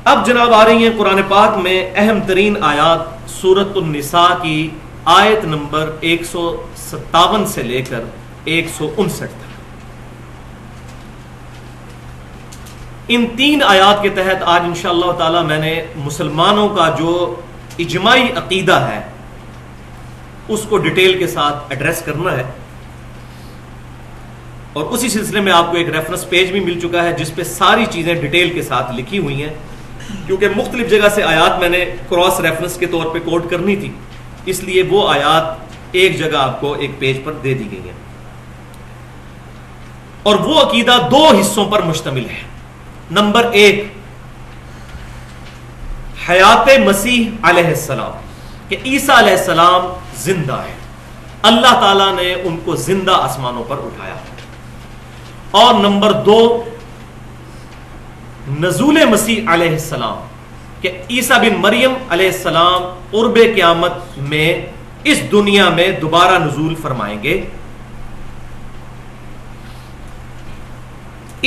اب جناب آ رہی ہیں قرآن پاک میں اہم ترین آیات سورۃ النساء کی آیت نمبر 157 سے لے کر 159 تک. ان تین آیات کے تحت آج انشاءاللہ تعالی میں نے مسلمانوں کا جو اجماعی عقیدہ ہے اس کو ڈیٹیل کے ساتھ ایڈریس کرنا ہے. اور اسی سلسلے میں آپ کو ایک ریفرنس پیج بھی مل چکا ہے جس پہ ساری چیزیں ڈیٹیل کے ساتھ لکھی ہوئی ہیں، کیونکہ مختلف جگہ سے آیات میں نے کراس ریفرنس کے طور پہ کوٹ کرنی تھی، اس لیے وہ آیات ایک جگہ آپ کو ایک پیج پر دے دی گئی ہیں. اور وہ عقیدہ دو حصوں پر مشتمل ہے. نمبر 1، حیات مسیح علیہ السلام، کہ عیسیٰ علیہ السلام زندہ ہے، اللہ تعالیٰ نے ان کو زندہ آسمانوں پر اٹھایا. اور نمبر 2، نزول مسیح علیہ السلام، کہ عیسیٰ بن مریم علیہ السلام قرب قیامت میں اس دنیا میں دوبارہ نزول فرمائیں گے.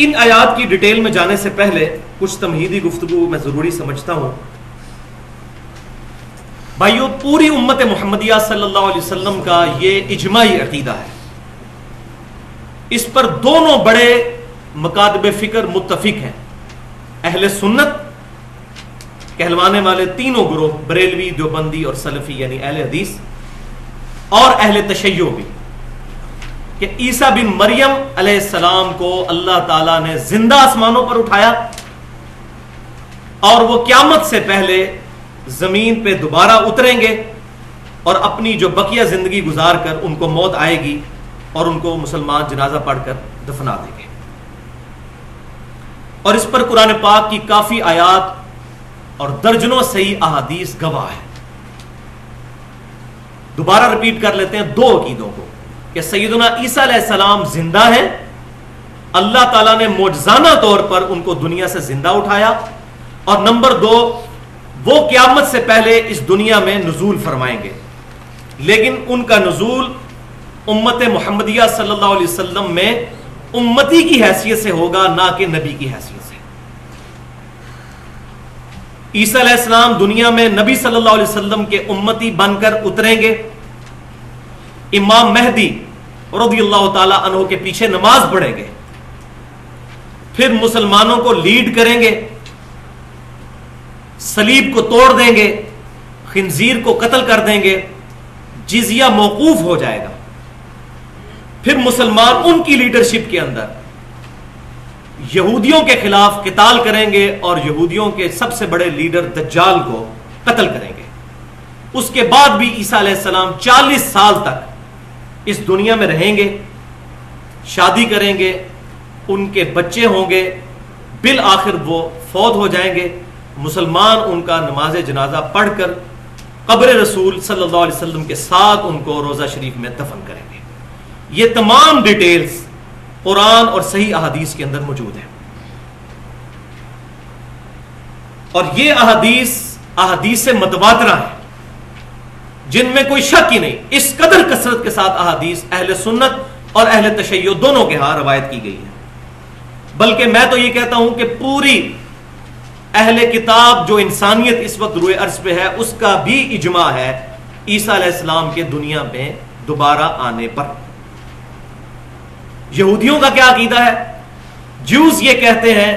ان آیات کی ڈیٹیل میں جانے سے پہلے کچھ تمہیدی گفتگو میں ضروری سمجھتا ہوں. بھائیو، پوری امت محمدیہ صلی اللہ علیہ وسلم کا یہ اجماعی عقیدہ ہے. اس پر دونوں بڑے مکاتب فکر متفق ہیں. اہل سنت کہلوانے والے تینوں گروہ، بریلوی، دیوبندی اور سلفی یعنی اہل حدیث، اور اہل تشیع بھی، کہ عیسیٰ بن مریم علیہ السلام کو اللہ تعالیٰ نے زندہ آسمانوں پر اٹھایا اور وہ قیامت سے پہلے زمین پہ دوبارہ اتریں گے اور اپنی جو بقیہ زندگی گزار کر ان کو موت آئے گی اور ان کو مسلمان جنازہ پڑھ کر دفنا دیں گے. اور اس پر قرآن پاک کی کافی آیات اور درجنوں صحیح احادیث گواہ ہے. دوبارہ ریپیٹ کر لیتے ہیں دو عقیدوں کو، کہ سیدنا عیسیٰ علیہ السلام زندہ ہیں، اللہ تعالیٰ نے معجزانہ طور پر ان کو دنیا سے زندہ اٹھایا. اور نمبر 2، وہ قیامت سے پہلے اس دنیا میں نزول فرمائیں گے، لیکن ان کا نزول امت محمدیہ صلی اللہ علیہ وسلم میں امتی کی حیثیت سے ہوگا، نہ کہ نبی کی حیثیت سے. عیسیٰ علیہ السلام دنیا میں نبی صلی اللہ علیہ وسلم کے امتی بن کر اتریں گے، امام مہدی رضی اللہ تعالی عنہ کے پیچھے نماز پڑھیں گے، پھر مسلمانوں کو لیڈ کریں گے، صلیب کو توڑ دیں گے، خنزیر کو قتل کر دیں گے، جزیہ موقوف ہو جائے گا. پھر مسلمان ان کی لیڈرشپ کے اندر یہودیوں کے خلاف قتال کریں گے اور یہودیوں کے سب سے بڑے لیڈر دجال کو قتل کریں گے. اس کے بعد بھی عیسیٰ علیہ السلام 40 سال تک اس دنیا میں رہیں گے، شادی کریں گے، ان کے بچے ہوں گے، بالآخر وہ فوت ہو جائیں گے. مسلمان ان کا نماز جنازہ پڑھ کر قبر رسول صلی اللہ علیہ وسلم کے ساتھ ان کو روضہ شریف میں دفن کریں گے. یہ تمام ڈیٹیلز قرآن اور صحیح احادیث کے اندر موجود ہیں. اور یہ احادیث متواترہ ہیں جن میں کوئی شک ہی نہیں. اس قدر کثرت کے ساتھ احادیث اہل سنت اور اہل تشیع دونوں کے ہاں روایت کی گئی ہے. بلکہ میں تو یہ کہتا ہوں کہ پوری اہل کتاب جو انسانیت اس وقت روئے ارض پہ ہے اس کا بھی اجماع ہے عیسیٰ علیہ السلام کے دنیا میں دوبارہ آنے پر. یہودیوں کا کیا عقیدہ ہے؟ جیوز یہ کہتے ہیں،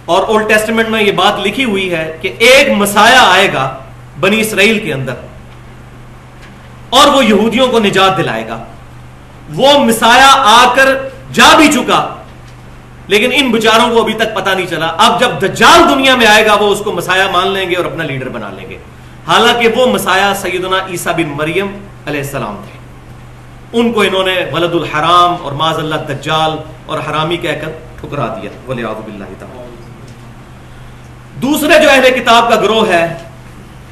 اور اولڈ ٹیسٹمنٹ میں یہ بات لکھی ہوئی ہے، کہ ایک مسایہ آئے گا بنی اسرائیل کے اندر اور وہ یہودیوں کو نجات دلائے گا. وہ مسایہ آ کر جا بھی چکا، لیکن ان بیچاروں کو ابھی تک پتہ نہیں چلا. اب جب دجال دنیا میں آئے گا وہ اس کو مسایہ مان لیں گے اور اپنا لیڈر بنا لیں گے، حالانکہ وہ مسایہ سیدنا عیسیٰ بن مریم علیہ السلام تھے. ان کو انہوں نے ولد الحرام اور معاذ اللہ دجال اور حرامی کہہ کر ٹھکرا دیا، والعیاذ باللہ تعالی. دوسرے جو اہل کتاب کا گروہ ہے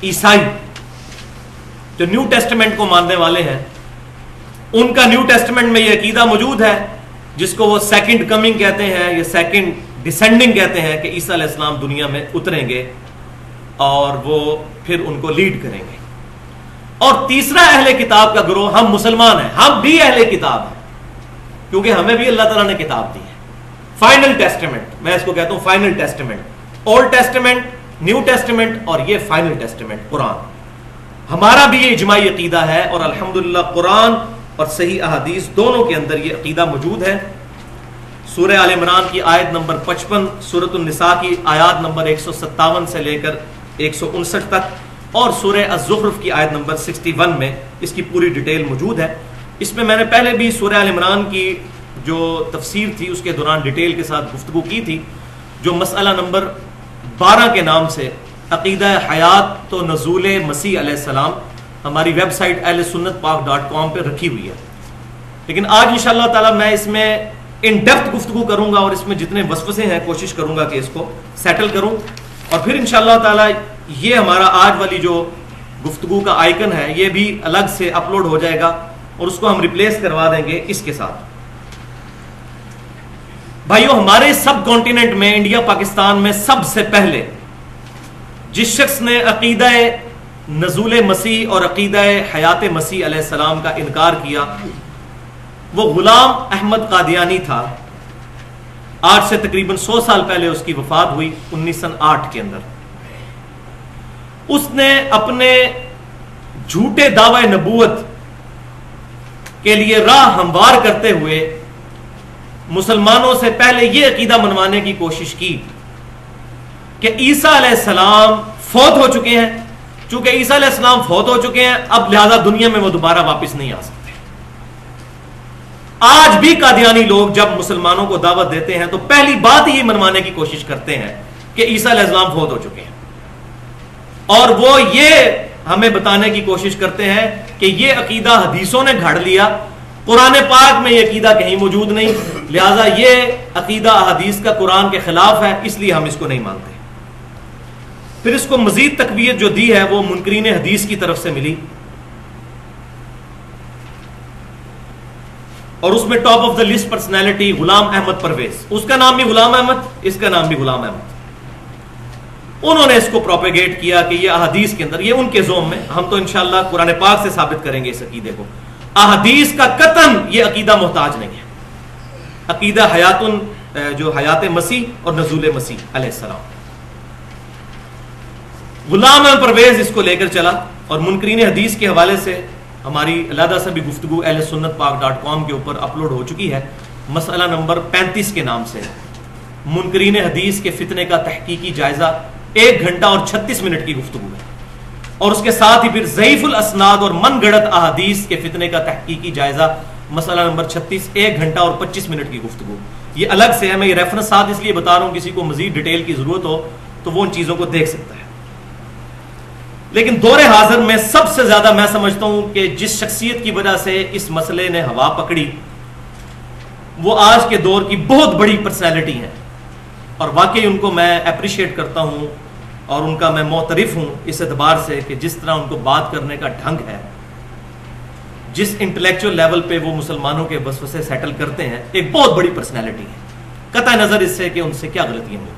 عیسائی، جو نیو ٹیسٹمنٹ کو ماننے والے ہیں، ان کا نیو ٹیسٹمنٹ میں یہ عقیدہ موجود ہے جس کو وہ سیکنڈ کمنگ کہتے ہیں یا سیکنڈ ڈسینڈنگ کہتے ہیں، کہ عیسیٰ علیہ السلام دنیا میں اتریں گے اور وہ پھر ان کو لیڈ کریں گے. اور تیسرا اہل کتاب کا گروہ، ہم مسلمان ہیں، ہم بھی اہل کتاب ہیں کیونکہ ہمیں بھی اللہ تعالیٰ نے کتاب دی ہے. فائنل ٹیسٹمنٹ، میں اس کو کہتا ہوں final testament, old testament, new testament اور یہ فائنل ٹیسٹمنٹ قرآن. ہمارا بھی یہ اجماعی عقیدہ ہے اور الحمدللہ قرآن اور صحیح احادیث دونوں کے اندر یہ عقیدہ موجود ہے. سورہ آل عمران کی آیت نمبر 55، سورۃ النساء کی آیات نمبر 157 سے لے کر 159 تک اور سورہ الزخرف کی آیت نمبر 61 میں اس کی پوری ڈیٹیل موجود ہے. اس میں نے پہلے بھی سورہ آل عمران کی جو تفسیر تھی اس کے دوران ڈیٹیل کے ساتھ گفتگو کی تھی، جو مسئلہ نمبر 12 کے نام سے عقیدہ حیات و نزول مسیح علیہ السلام ہماری ویب سائٹ اہل سنت پاک.com پہ رکھی ہوئی ہے. لیکن آج انشاءاللہ تعالی میں اس میں ان ڈیپتھ گفتگو کروں گا اور اس میں جتنے وسوسے ہیں کوشش کروں گا کہ اس کو سیٹل کروں، اور پھر انشاءاللہ تعالی یہ ہمارا آج والی جو گفتگو کا آئیکن ہے یہ بھی الگ سے اپلوڈ ہو جائے گا اور اس کو ہم ریپلیس کروا دیں گے اس کے ساتھ. بھائیو، ہمارے سب کانٹیننٹ میں، انڈیا پاکستان میں سب سے پہلے جس شخص نے عقیدہ نزول مسیح اور عقیدہ حیات مسیح علیہ السلام کا انکار کیا وہ غلام احمد قادیانی تھا. آج سے تقریباً 100 سال پہلے اس کی وفات ہوئی 1908 کے اندر. اس نے اپنے جھوٹے دعوی نبوت کے لیے راہ ہموار کرتے ہوئے مسلمانوں سے پہلے یہ عقیدہ منوانے کی کوشش کی کہ عیسیٰ علیہ السلام فوت ہو چکے ہیں. چونکہ عیسیٰ علیہ السلام فوت ہو چکے ہیں اب لہذا دنیا میں وہ دوبارہ واپس نہیں آ سکتے. آج بھی قادیانی لوگ جب مسلمانوں کو دعوت دیتے ہیں تو پہلی بات ہی منوانے کی کوشش کرتے ہیں کہ عیسیٰ علیہ السلام فوت ہو چکے ہیں، اور وہ یہ ہمیں بتانے کی کوشش کرتے ہیں کہ یہ عقیدہ حدیثوں نے گھڑ لیا، قرآن پاک میں یہ عقیدہ کہیں موجود نہیں، لہذا یہ عقیدہ حدیث کا قرآن کے خلاف ہے اس لیے ہم اس کو نہیں مانتے. پھر اس کو مزید تقویت جو دی ہے وہ منکرین حدیث کی طرف سے ملی، اور اس میں top of the list personality Ghulam Ahmad Pervez, اس کا نام بھی غلام احمد، اس کا نام بھی غلام احمد. انہوں نے اس کو پروپیگیٹ کیا کہ یہ احادیث کے اندر، یہ ان کے زوم میں، ہم تو انشاءاللہ قرآن پاک سے ثابت کریں گے اس عقیدے کو، احادیث کا قطعاً یہ عقیدہ محتاج نہیں ہے. عقیدہ جو حیات مسیح اور نزول مسیح علیہ السلام. غلام احمد پرویز اس کو لے کر چلا، اور منکرین حدیث کے حوالے سے ہماری علیحدہ سے بھی گفتگو اہل سنت پاک.com کے اوپر اپلوڈ ہو چکی ہے. مسئلہ نمبر 35 کے نام سے منکرین حدیث کے فتنے کا تحقیقی جائزہ 1 گھنٹہ اور 36 منٹ کی گفتگو ہے، اور اس کے ساتھ ہی پھر ضعیف الاسناد اور من گڑت احادیث کے فتنے کا تحقیقی جائزہ مسئلہ نمبر 36 1 گھنٹہ اور 25 منٹ کی گفتگو. یہ الگ سے ہے، میں یہ ریفرنس ساتھ اس لیے بتا رہا ہوں کسی کو مزید ڈیٹیل کی ضرورت ہو تو وہ ان چیزوں کو دیکھ سکتا ہے. لیکن دور حاضر میں سب سے زیادہ میں سمجھتا ہوں کہ جس شخصیت کی وجہ سے اس مسئلے نے ہوا پکڑی وہ آج کے دور کی بہت بڑی پرسنالٹی ہیں، اور واقعی ان کو میں اپریشیٹ کرتا ہوں اور ان کا میں معترف ہوں اس اعتبار سے کہ جس طرح ان کو بات کرنے کا ڈھنگ ہے، جس انٹلیکچوئل لیول پہ وہ مسلمانوں کے وسوسے سیٹل کرتے ہیں، ایک بہت بڑی پرسنالٹی ہے قطع نظر اس سے کہ ان سے کیا غلطیاں ہوئی.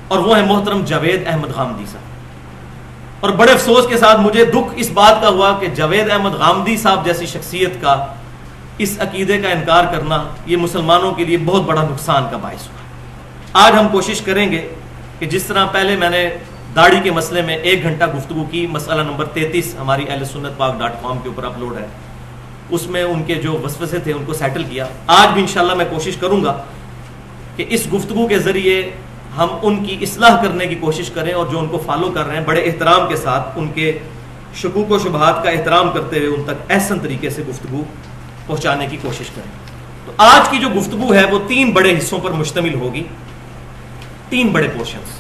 اور وہ ہے محترم جاوید احمد غامدی صاحب. اور بڑے افسوس کے ساتھ مجھے دکھ اس بات کا ہوا کہ جاوید احمد غامدی صاحب جیسی شخصیت کا اس عقیدے کا انکار کرنا یہ مسلمانوں کے لیے بہت بڑا نقصان کا باعث ہوا. آج ہم کوشش کریں گے کہ جس طرح پہلے میں نے داڑھی کے مسئلے میں 1 گھنٹہ گفتگو کی، مسئلہ نمبر 33 ہماری اہل سنت پاک.com کے اوپر اپلوڈ ہے، اس میں ان کے جو وسوسے تھے ان کو سیٹل کیا. آج بھی انشاءاللہ میں کوشش کروں گا کہ اس گفتگو کے ذریعے ہم ان کی اصلاح کرنے کی کوشش کریں، اور جو ان کو فالو کر رہے ہیں بڑے احترام کے ساتھ ان کے شکوک و شبہات کا احترام کرتے ہوئے ان تک احسن طریقے سے گفتگو پہنچانے کی کوشش کریں. تو آج کی جو گفتگو ہے وہ 3 بڑے حصوں پر مشتمل ہوگی، 3 بڑے پورشنز.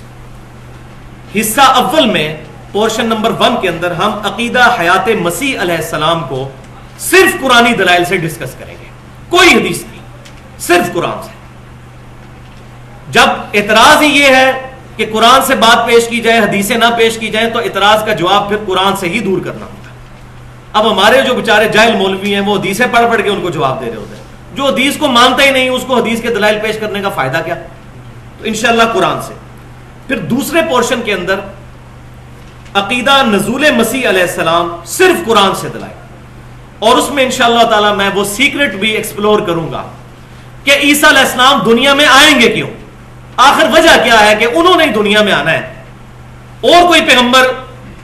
حصہ اول میں پورشن نمبر 1 کے اندر ہم عقیدہ حیات مسیح علیہ السلام کو صرف قرآنی دلائل سے ڈسکس کریں گے، کوئی حدیث نہیں، صرف قرآن سے. جب اعتراض ہی یہ ہے کہ قرآن سے بات پیش کی جائے حدیثیں نہ پیش کی جائیں تو اعتراض کا جواب پھر قرآن سے ہی دور کرنا ہوتا ہے. اب ہمارے جو بیچارے جاہل مولوی ہیں وہ حدیثیں پڑھ پڑھ کے ان کو جواب دے رہے ہوتے ہیں، جو حدیث کو مانتا ہی نہیں اس کو حدیث کے دلائل پیش کرنے کا فائدہ کیا. تو انشاءاللہ قرآن سے. پھر دوسرے پورشن کے اندر عقیدہ نزول مسیح علیہ السلام صرف قرآن سے دلائل، اور اس میں انشاءاللہ تعالی میں وہ سیکرٹ بھی ایکسپلور کروں گا کہ عیسیٰ علیہ السلام دنیا میں آئیں گے کیوں. آخر وجہ کیا ہے کہ انہوں نے ہی دنیا میں آنا ہے، اور کوئی پیغمبر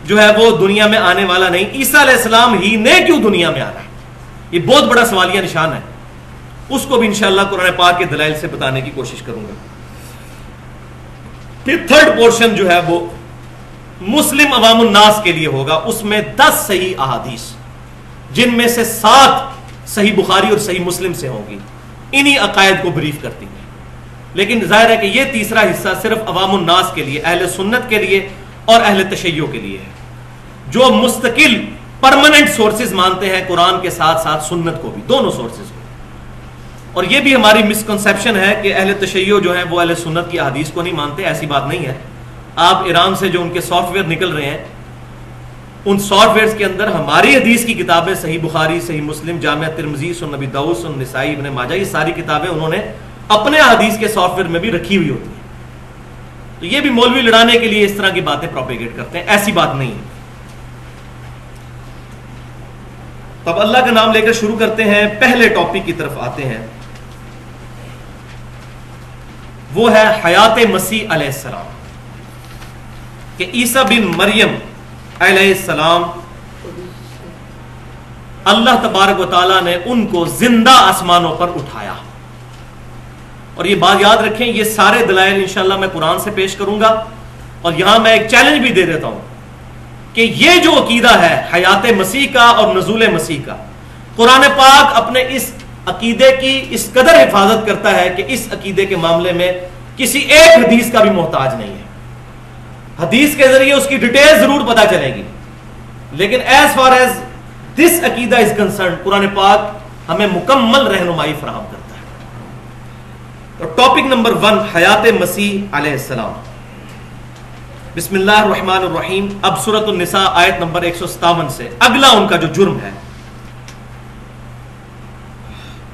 جو ہے وہ دنیا میں آنے والا نہیں، عیسیٰ علیہ السلام ہی نے کیوں دنیا میں آنا ہے؟ یہ بہت بڑا سوالیہ نشان ہے، اس کو بھی انشاءاللہ قرآن پاک کے دلائل سے بتانے کی کوشش کروں گا۔ پھر تھرڈ پورشن جو ہے وہ مسلم عوام الناس کے لیے ہوگا، اس میں 10 صحیح احادیث، جن میں سے 7 صحیح بخاری اور صحیح مسلم سے ہوں گی، انہی عقائد کو بریف کرتی ہیں۔ لیکن ظاہر ہے کہ یہ تیسرا حصہ صرف عوام الناس کے لیے، اہل سنت کے لیے اور اہل تشیع کے لیے ہے، جو مستقل پرماننٹ سورسز مانتے ہیں قرآن کے ساتھ ساتھ سنت کو بھی، دونوں سورسز کو۔ اور یہ بھی ہماری مسکنسیپشن ہے کہ اہل تشیع جو ہیں وہ اہل سنت کی احادیث کو نہیں مانتے، ایسی بات نہیں ہے۔ آپ ایران سے جو ان کے سافٹ ویئر نکل رہے ہیں، ان سافٹ ویئرز کے اندر ہماری حدیث کی کتابیں، صحیح بخاری، صحیح مسلم، جامع ترمذی، سنن نبی داؤد، سنن نسائی، ابن ماجہ، یہ ساری کتابیں انہوں نے اپنے حدیث کے سافٹ ویئر میں بھی رکھی ہوئی ہوتی ہیں۔ تو یہ بھی مولوی لڑانے کے لیے اس طرح کی باتیں پروپیگیٹ کرتے ہیں، ایسی بات نہیں ہے۔ تو اب اللہ کا نام لے کر شروع کرتے ہیں، پہلے ٹاپک کی طرف آتے ہیں، وہ ہے حیات مسیح علیہ السلام، کہ عیسیٰ بن مریم علیہ السلام اللہ تبارک و تعالیٰ نے ان کو زندہ آسمانوں پر اٹھایا۔ اور یہ بات یاد رکھیں، یہ سارے دلائل انشاءاللہ میں قرآن سے پیش کروں گا، اور یہاں میں ایک چیلنج بھی دے دیتا ہوں کہ یہ جو عقیدہ ہے حیات مسیح کا اور نزول مسیح کا، قرآن پاک اپنے اس عقیدے کی اس قدر حفاظت کرتا ہے کہ اس عقیدے کے معاملے میں کسی ایک حدیث کا بھی محتاج نہیں ہے۔ حدیث کے ذریعے اس کی ڈیٹیل ضرور پتا چلے گی، لیکن ایز فار ایز دس عقیدہ از کنسرن، قرآن پاک ہمیں مکمل رہنمائی فراہم کرتا ہے۔ تو ٹاپک نمبر 1، حیات مسیح علیہ السلام۔ بسم اللہ الرحمن الرحیم۔ اب سورۃ النساء آیت نمبر 157 سے اگلا ان کا جو جرم ہے،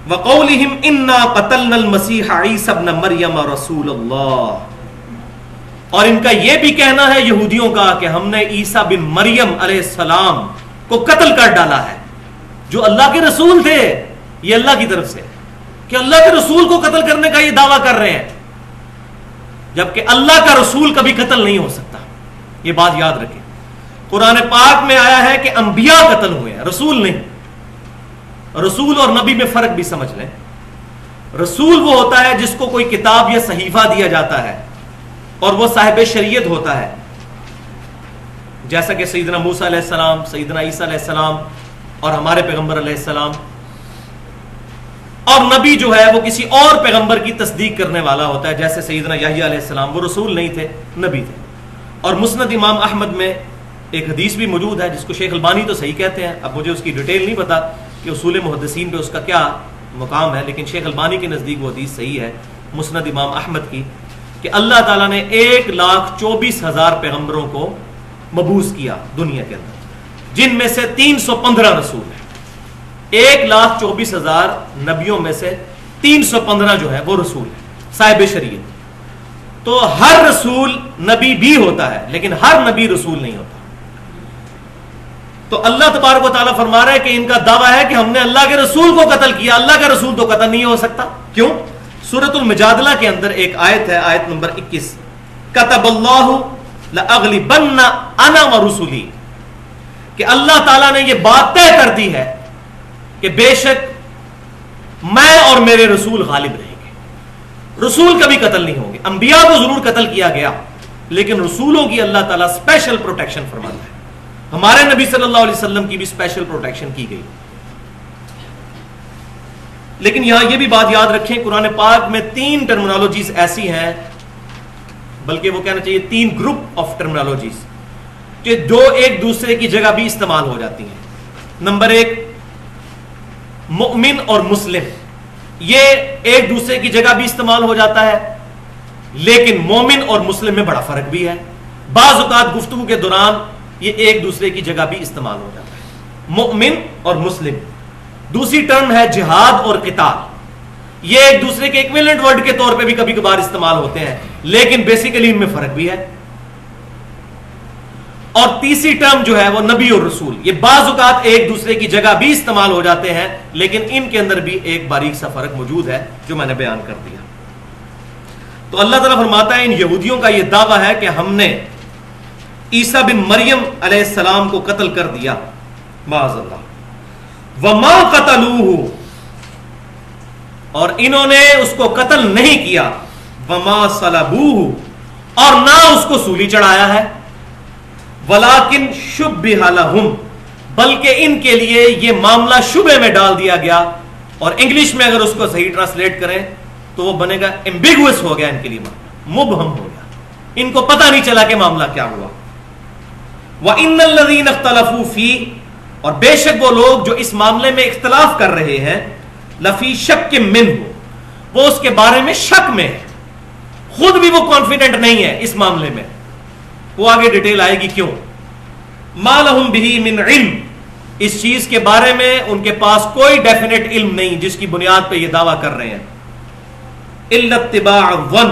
وَقَوْلِهِمْ إِنَّا قَتَلْنَا الْمَسِيحَ عِيسَى ابْنَ مَرْيَمَ رَسُولَ اللَّهِ، اور ان کا یہ بھی کہنا ہے یہودیوں کا کہ ہم نے عیسیٰ بن مریم علیہ السلام کو قتل کر ڈالا ہے، جو اللہ کے رسول تھے، یہ اللہ کی طرف سے کہ اللہ کے رسول کو قتل کرنے کا یہ دعویٰ کر رہے ہیں، جبکہ اللہ کا رسول کبھی قتل نہیں ہو سکتا۔ یہ بات یاد رکھیں، قرآن پاک میں آیا ہے کہ انبیاء قتل ہوئے ہیں، رسول نہیں۔ رسول اور نبی میں فرق بھی سمجھ لیں۔ رسول وہ ہوتا ہے جس کو کوئی کتاب یا صحیفہ دیا جاتا ہے اور وہ صاحب شریعت ہوتا ہے، جیسا کہ سیدنا موسیٰ علیہ السلام، سیدنا عیسیٰ علیہ السلام اور ہمارے پیغمبر علیہ السلام۔ اور نبی جو ہے وہ کسی اور پیغمبر کی تصدیق کرنے والا ہوتا ہے، جیسے سیدنا یحییٰ علیہ السلام، وہ رسول نہیں تھے، نبی تھے۔ اور مسند امام احمد میں ایک حدیث بھی موجود ہے جس کو شیخ البانی تو صحیح کہتے ہیں، اب مجھے اس کی ڈیٹیل نہیں پتا کہ اصول محدثین پہ اس کا کیا مقام ہے، لیکن شیخ البانی کے نزدیک وہ حدیث صحیح ہے مسند امام احمد کی، کہ اللہ تعالیٰ نے 1,24,000 پیغمبروں کو مبعوث کیا دنیا کے اندر، جن میں سے 315 رسول ہیں۔ 1,24,000 نبیوں میں سے 315 جو ہے وہ رسول ہیں، صاحب شریعت۔ تو ہر رسول نبی بھی ہوتا ہے، لیکن ہر نبی رسول نہیں ہوتا۔ تو اللہ تبارک و تعالیٰ فرما رہا ہے کہ ان کا دعویٰ ہے کہ ہم نے اللہ کے رسول کو قتل کیا، اللہ کا رسول تو قتل نہیں ہو سکتا۔ کیوں؟ سورۃ المجادلہ کے اندر ایک آیت ہے، آیت نمبر 21، کتب اللہ لأغلبن انا ورسلی، کہ اللہ تعالیٰ نے یہ بات طے کر دی ہے کہ بے شک میں اور میرے رسول غالب رہیں گے۔ رسول کبھی قتل نہیں ہوں گے، انبیاء کو ضرور قتل کیا گیا، لیکن رسولوں کی اللہ تعالیٰ اسپیشل پروٹیکشن فرماتا ہے۔ ہمارے نبی صلی اللہ علیہ وسلم کی بھی اسپیشل پروٹیکشن کی گئی۔ لیکن یہاں یہ بھی بات یاد رکھیں، قرآن پاک میں 3 ٹرمنالوجیز ایسی ہیں، بلکہ وہ کہنا چاہیے 3 گروپ آف ٹرمنالوجیز، کہ جو ایک دوسرے کی جگہ بھی استعمال ہو جاتی ہیں۔ نمبر 1، مؤمن اور مسلم، یہ ایک دوسرے کی جگہ بھی استعمال ہو جاتا ہے، لیکن مومن اور مسلم میں بڑا فرق بھی ہے۔ بعض اوقات گفتگو کے دوران یہ ایک دوسرے کی جگہ بھی استعمال ہو جاتا ہے، مؤمن اور مسلم۔ دوسری ٹرم ہے جہاد اور قتال، یہ ایک دوسرے کے ایکویلنٹ ورڈ کے طور پہ بھی کبھی کبھار استعمال ہوتے ہیں، لیکن بیسیکلی ان میں فرق بھی ہے۔ اور تیسری ٹرم جو ہے وہ نبی اور رسول، یہ بعض اوقات ایک دوسرے کی جگہ بھی استعمال ہو جاتے ہیں، لیکن ان کے اندر بھی ایک باریک سا فرق موجود ہے جو میں نے بیان کر دیا۔ تو اللہ تعالیٰ فرماتا ہے ان یہودیوں کا یہ دعویٰ ہے کہ ہم نے عیسیٰ بن مریم علیہ السلام کو قتل کر دیا، معاذ اللہ، وما قتلوہ، اور انہوں نے اس کو قتل نہیں کیا، وما صلبوہ، اور نہ اس کو سولی چڑھایا ہے، ولیکن شبہ لہم، بلکہ ان کے لیے یہ معاملہ شبہ میں ڈال دیا گیا، اور انگلش میں اگر اس کو صحیح ٹرانسلیٹ کریں تو وہ بنے گا ایمبیگوس ہو گیا، ان کے لیے مبہم ہو گیا، ان کو پتہ نہیں چلا کہ معاملہ کیا ہوا۔ وَإِنَّ الَّذِينَ اخْتَلَفُوا فِيهِ، اور بے شک وہ لوگ جو اس معاملے میں اختلاف کر رہے ہیں، لفی شک منہ، وہ اس کے بارے میں شک میں ہے، خود بھی وہ کانفیڈنٹ نہیں ہے اس معاملے میں، وہ آگے ڈیٹیل آئے گی کیوں۔ ما لہم بہ من علم، اس چیز کے بارے میں ان کے پاس کوئی ڈیفینیٹ علم نہیں جس کی بنیاد پہ یہ دعویٰ کر رہے ہیں، الا اتباع الظن،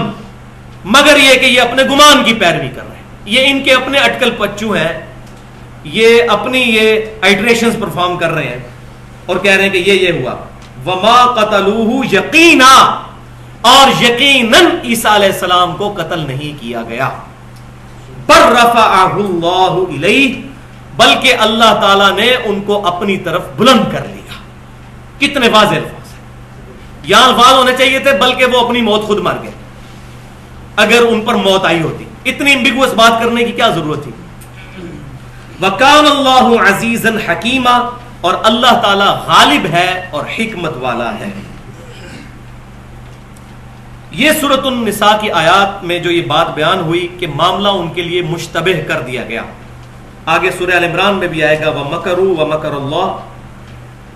مگر یہ کہ یہ اپنے گمان کی پیروی کر رہے ہیں، یہ ان کے اپنے اٹکل پچو ہیں، یہ اپنی یہ آئٹریشنز پرفارم کر رہے ہیں اور کہہ رہے ہیں کہ یہ ہوا۔ وما قتلوہ یقینا، اور یقیناً عیسیٰ علیہ السلام کو قتل نہیں کیا گیا، بل رفعہ اللہ الیہ، بلکہ اللہ تعالیٰ نے ان کو اپنی طرف بلند کر لیا۔ کتنے واضح الفاظ ہیں، یہاں الفاظ ہونے چاہیے تھے بلکہ وہ اپنی موت خود مر گئے، اگر ان پر موت آئی ہوتی، اتنی ایمبیگوس بات کرنے کی کیا ضرورت تھی۔ وَكَانَ اللَّهُ عَزِيزًا حَكِيمًا، اور اللہ تعالیٰ غالب ہے اور حکمت والا ہے۔ یہ سورۃ النساء کی آیات میں جو یہ بات بیان ہوئی کہ معاملہ ان کے لیے مشتبہ کر دیا گیا، آگے سورہ ال عمران میں بھی آئے گا وَمَكَرُوا وَمَكَرَ اللَّهُ،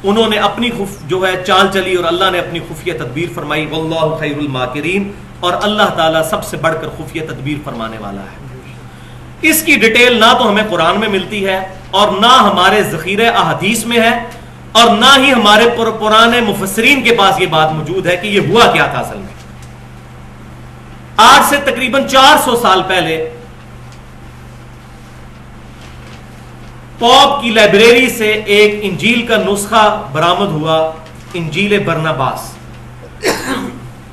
انہوں نے اپنی جو ہے چال چلی اور اللہ نے اپنی خفیہ تدبیر فرمائی، وَاللَّهُ خَيْرُ الْمَاكِرِينَ، اور اللہ تعالیٰ سب سے بڑھ کر خفیہ تدبیر فرمانے والا ہے۔ اس کی ڈیٹیل نہ تو ہمیں قرآن میں ملتی ہے اور نہ ہمارے ذخیرہ احادیث میں ہے، اور نہ ہی ہمارے پرانے مفسرین کے پاس یہ بات موجود ہے کہ یہ ہوا کیا تھا اصل میں۔ آج سے تقریباً 400 سال پہلے پوپ کی لائبریری سے ایک انجیل کا نسخہ برآمد ہوا، انجیل برناباس۔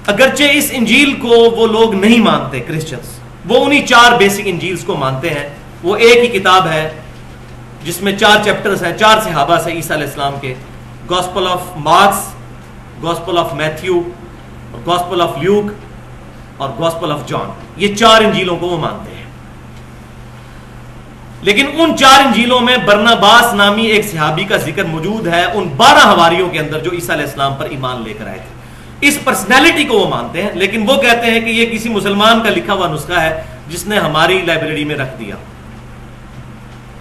اگرچہ اس انجیل کو وہ لوگ نہیں مانتے، کرسچنز، وہ انہی 4 بیسک انجیلز کو مانتے ہیں۔ وہ ایک ہی کتاب ہے جس میں 4 چیپٹرز ہیں، 4 صحابہ سے عیسیٰ علیہ السلام کے، gospel of marks, gospel of Matthew, gospel of Luke اور گاسپل آف جان، یہ 4 انجیلوں کو وہ مانتے ہیں۔ لیکن ان 4 انجیلوں میں برناباس نامی ایک صحابی کا ذکر موجود ہے ان 12 حواریوں کے اندر جو عیسیٰ علیہ السلام پر ایمان لے کر آئے تھے۔ اس پرسنالٹی کو وہ مانتے ہیں، لیکن وہ کہتے ہیں کہ یہ کسی مسلمان کا لکھا ہوا نسخہ ہے جس نے ہماری لائبریری میں رکھ دیا۔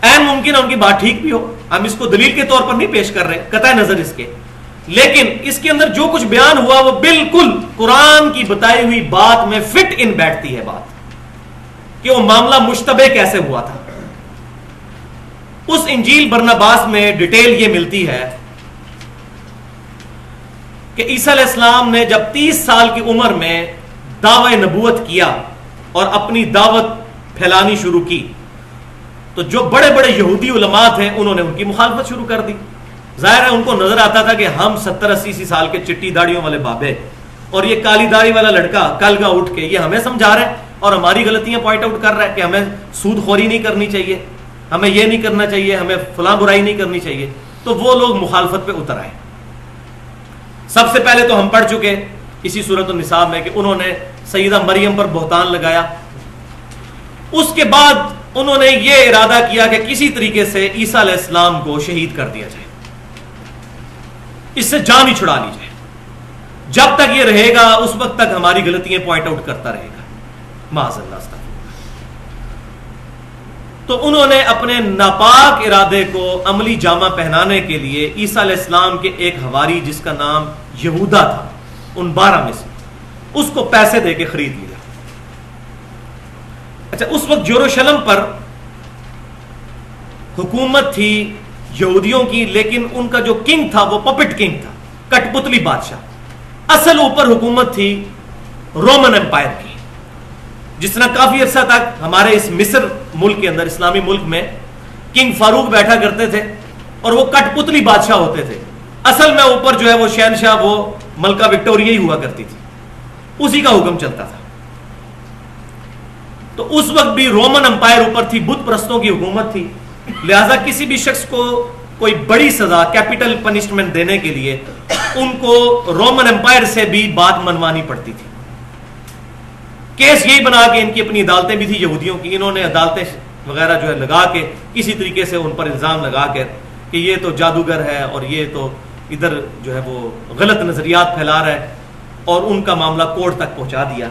این ممکن ہے ان کی بات ٹھیک بھی ہو، ہم اس کو دلیل کے طور پر نہیں پیش کر رہے قطع نظر اس کے، لیکن اس کے اندر جو کچھ بیان ہوا وہ بالکل قرآن کی بتائی ہوئی بات میں فٹ ان بیٹھتی ہے بات، کہ وہ معاملہ مشتبہ کیسے ہوا تھا۔ اس انجیل برناباس میں ڈیٹیل یہ ملتی ہے کہ عیسیٰ علیہ السلام نے جب 30 سال کی عمر میں دعوی نبوت کیا اور اپنی دعوت پھیلانی شروع کی، تو جو بڑے بڑے یہودی علماء تھے انہوں نے ان کی مخالفت شروع کر دی۔ ظاہر ہے ان کو نظر آتا تھا کہ ہم 70-80 سال کے چٹی داڑیوں والے بابے اور یہ کالی داڑھی والا لڑکا کل کا اٹھ کے یہ ہمیں سمجھا رہا ہے اور ہماری غلطیاں پوائنٹ آؤٹ کر رہا ہے کہ ہمیں سود خوری نہیں کرنی چاہیے، ہمیں یہ نہیں کرنا چاہیے، ہمیں فلاں برائی نہیں کرنی چاہیے۔ تو وہ لوگ مخالفت پہ اتر آئے۔ سب سے پہلے تو ہم پڑھ چکے اسی سورۃ النساء میں کہ انہوں نے سیدہ مریم پر بہتان لگایا، اس کے بعد انہوں نے یہ ارادہ کیا کہ کسی طریقے سے عیسیٰ علیہ السلام کو شہید کر دیا جائے، اس سے جان ہی چھڑا لی جائے، جب تک یہ رہے گا اس وقت تک ہماری غلطیاں پوائنٹ آؤٹ کرتا رہے گا، معاذ اللہ۔ تو انہوں نے اپنے ناپاک ارادے کو عملی جامہ پہنانے کے لیے عیسیٰ علیہ السلام کے ایک حواری جس کا نام یہودا تھا، ان 12 میں سے، اس کو پیسے دے کے خرید لیا۔ اچھا، اس وقت یروشلم پر حکومت تھی یہودیوں کی، لیکن ان کا جو کنگ تھا وہ پپٹ کنگ تھا، کٹ پتلی بادشاہ۔ اصل اوپر حکومت تھی رومن امپائر کی، جس طرح کافی عرصہ تک ہمارے اس مصر ملک کے اندر، اسلامی ملک میں کنگ فاروق بیٹھا کرتے تھے اور وہ کٹ پتلی بادشاہ ہوتے تھے، اصل میں اوپر جو ہے وہ شہنشاہ، وہ ملکہ وکٹوریہ ہی ہوا کرتی تھی، اسی کا حکم چلتا تھا۔ تو اس وقت بھی رومن امپائر اوپر تھی، بت پرستوں کی حکومت تھی، لہذا کسی بھی شخص کو کوئی بڑی سزا، کیپٹل پنشمنٹ دینے کے لیے ان کو رومن امپائر سے بھی بات منوانی پڑتی تھی۔ کیس یہی بنا کے ان کی اپنی عدالتیں بھی تھی یہودیوں کی، انہوں نے عدالتیں وغیرہ جو ہے لگا کے کسی طریقے سے ان پر الزام لگا کے کہ یہ تو جادوگر ہے اور یہ تو ادھر جو ہے وہ غلط نظریات پھیلا رہا ہے، اور ان کا معاملہ کورٹ تک پہنچا دیا۔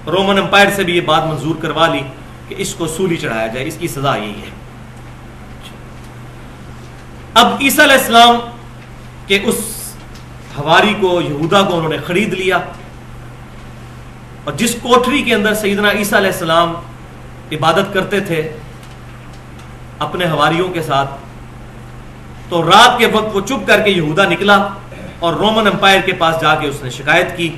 رومن امپائر سے بھی یہ بات منظور کروا لی کہ اس کو سولی چڑھایا جائے، اس کی سزا یہی ہے۔ اب عیسیٰ علیہ السلام کے اس حواری کو، یہودا کو انہوں نے خرید لیا، اور جس کوٹری کے اندر سیدنا عیسیٰ علیہ السلام عبادت کرتے تھے اپنے حواریوں کے ساتھ، تو رات کے وقت وہ چپ کر کے یہودا نکلا اور رومن امپائر کے پاس جا کے اس نے شکایت کی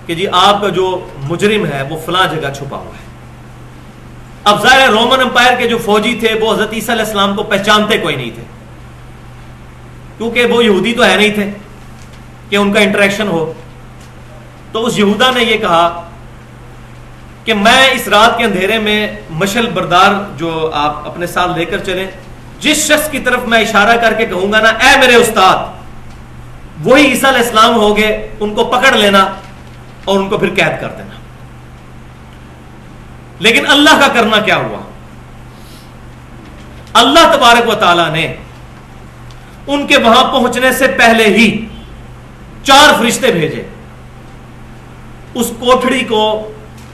کہ جی آپ کا جو مجرم ہے وہ فلاں جگہ چھپا ہوا ہے۔ اب ظاہر رومن امپائر کے جو فوجی تھے وہ حضرت عیسیٰ علیہ السلام کو پہچانتے کوئی نہیں تھے، کیونکہ وہ یہودی تو ہے نہیں تھے کہ ان کا انٹریکشن ہو۔ تو اس یہودا نے یہ کہا کہ میں اس رات کے اندھیرے میں مشل بردار جو آپ اپنے ساتھ لے کر چلیں، جس شخص کی طرف میں اشارہ کر کے کہوں گا نا اے میرے استاد، وہی عیسیٰ علیہ السلام ہوگے، ان کو پکڑ لینا اور ان کو پھر قید کر دینا۔ لیکن اللہ کا کرنا کیا ہوا؟ اللہ تبارک و تعالیٰ نے ان کے وہاں پہنچنے سے پہلے ہی 4 فرشتے بھیجے۔ اس کوٹھڑی کو،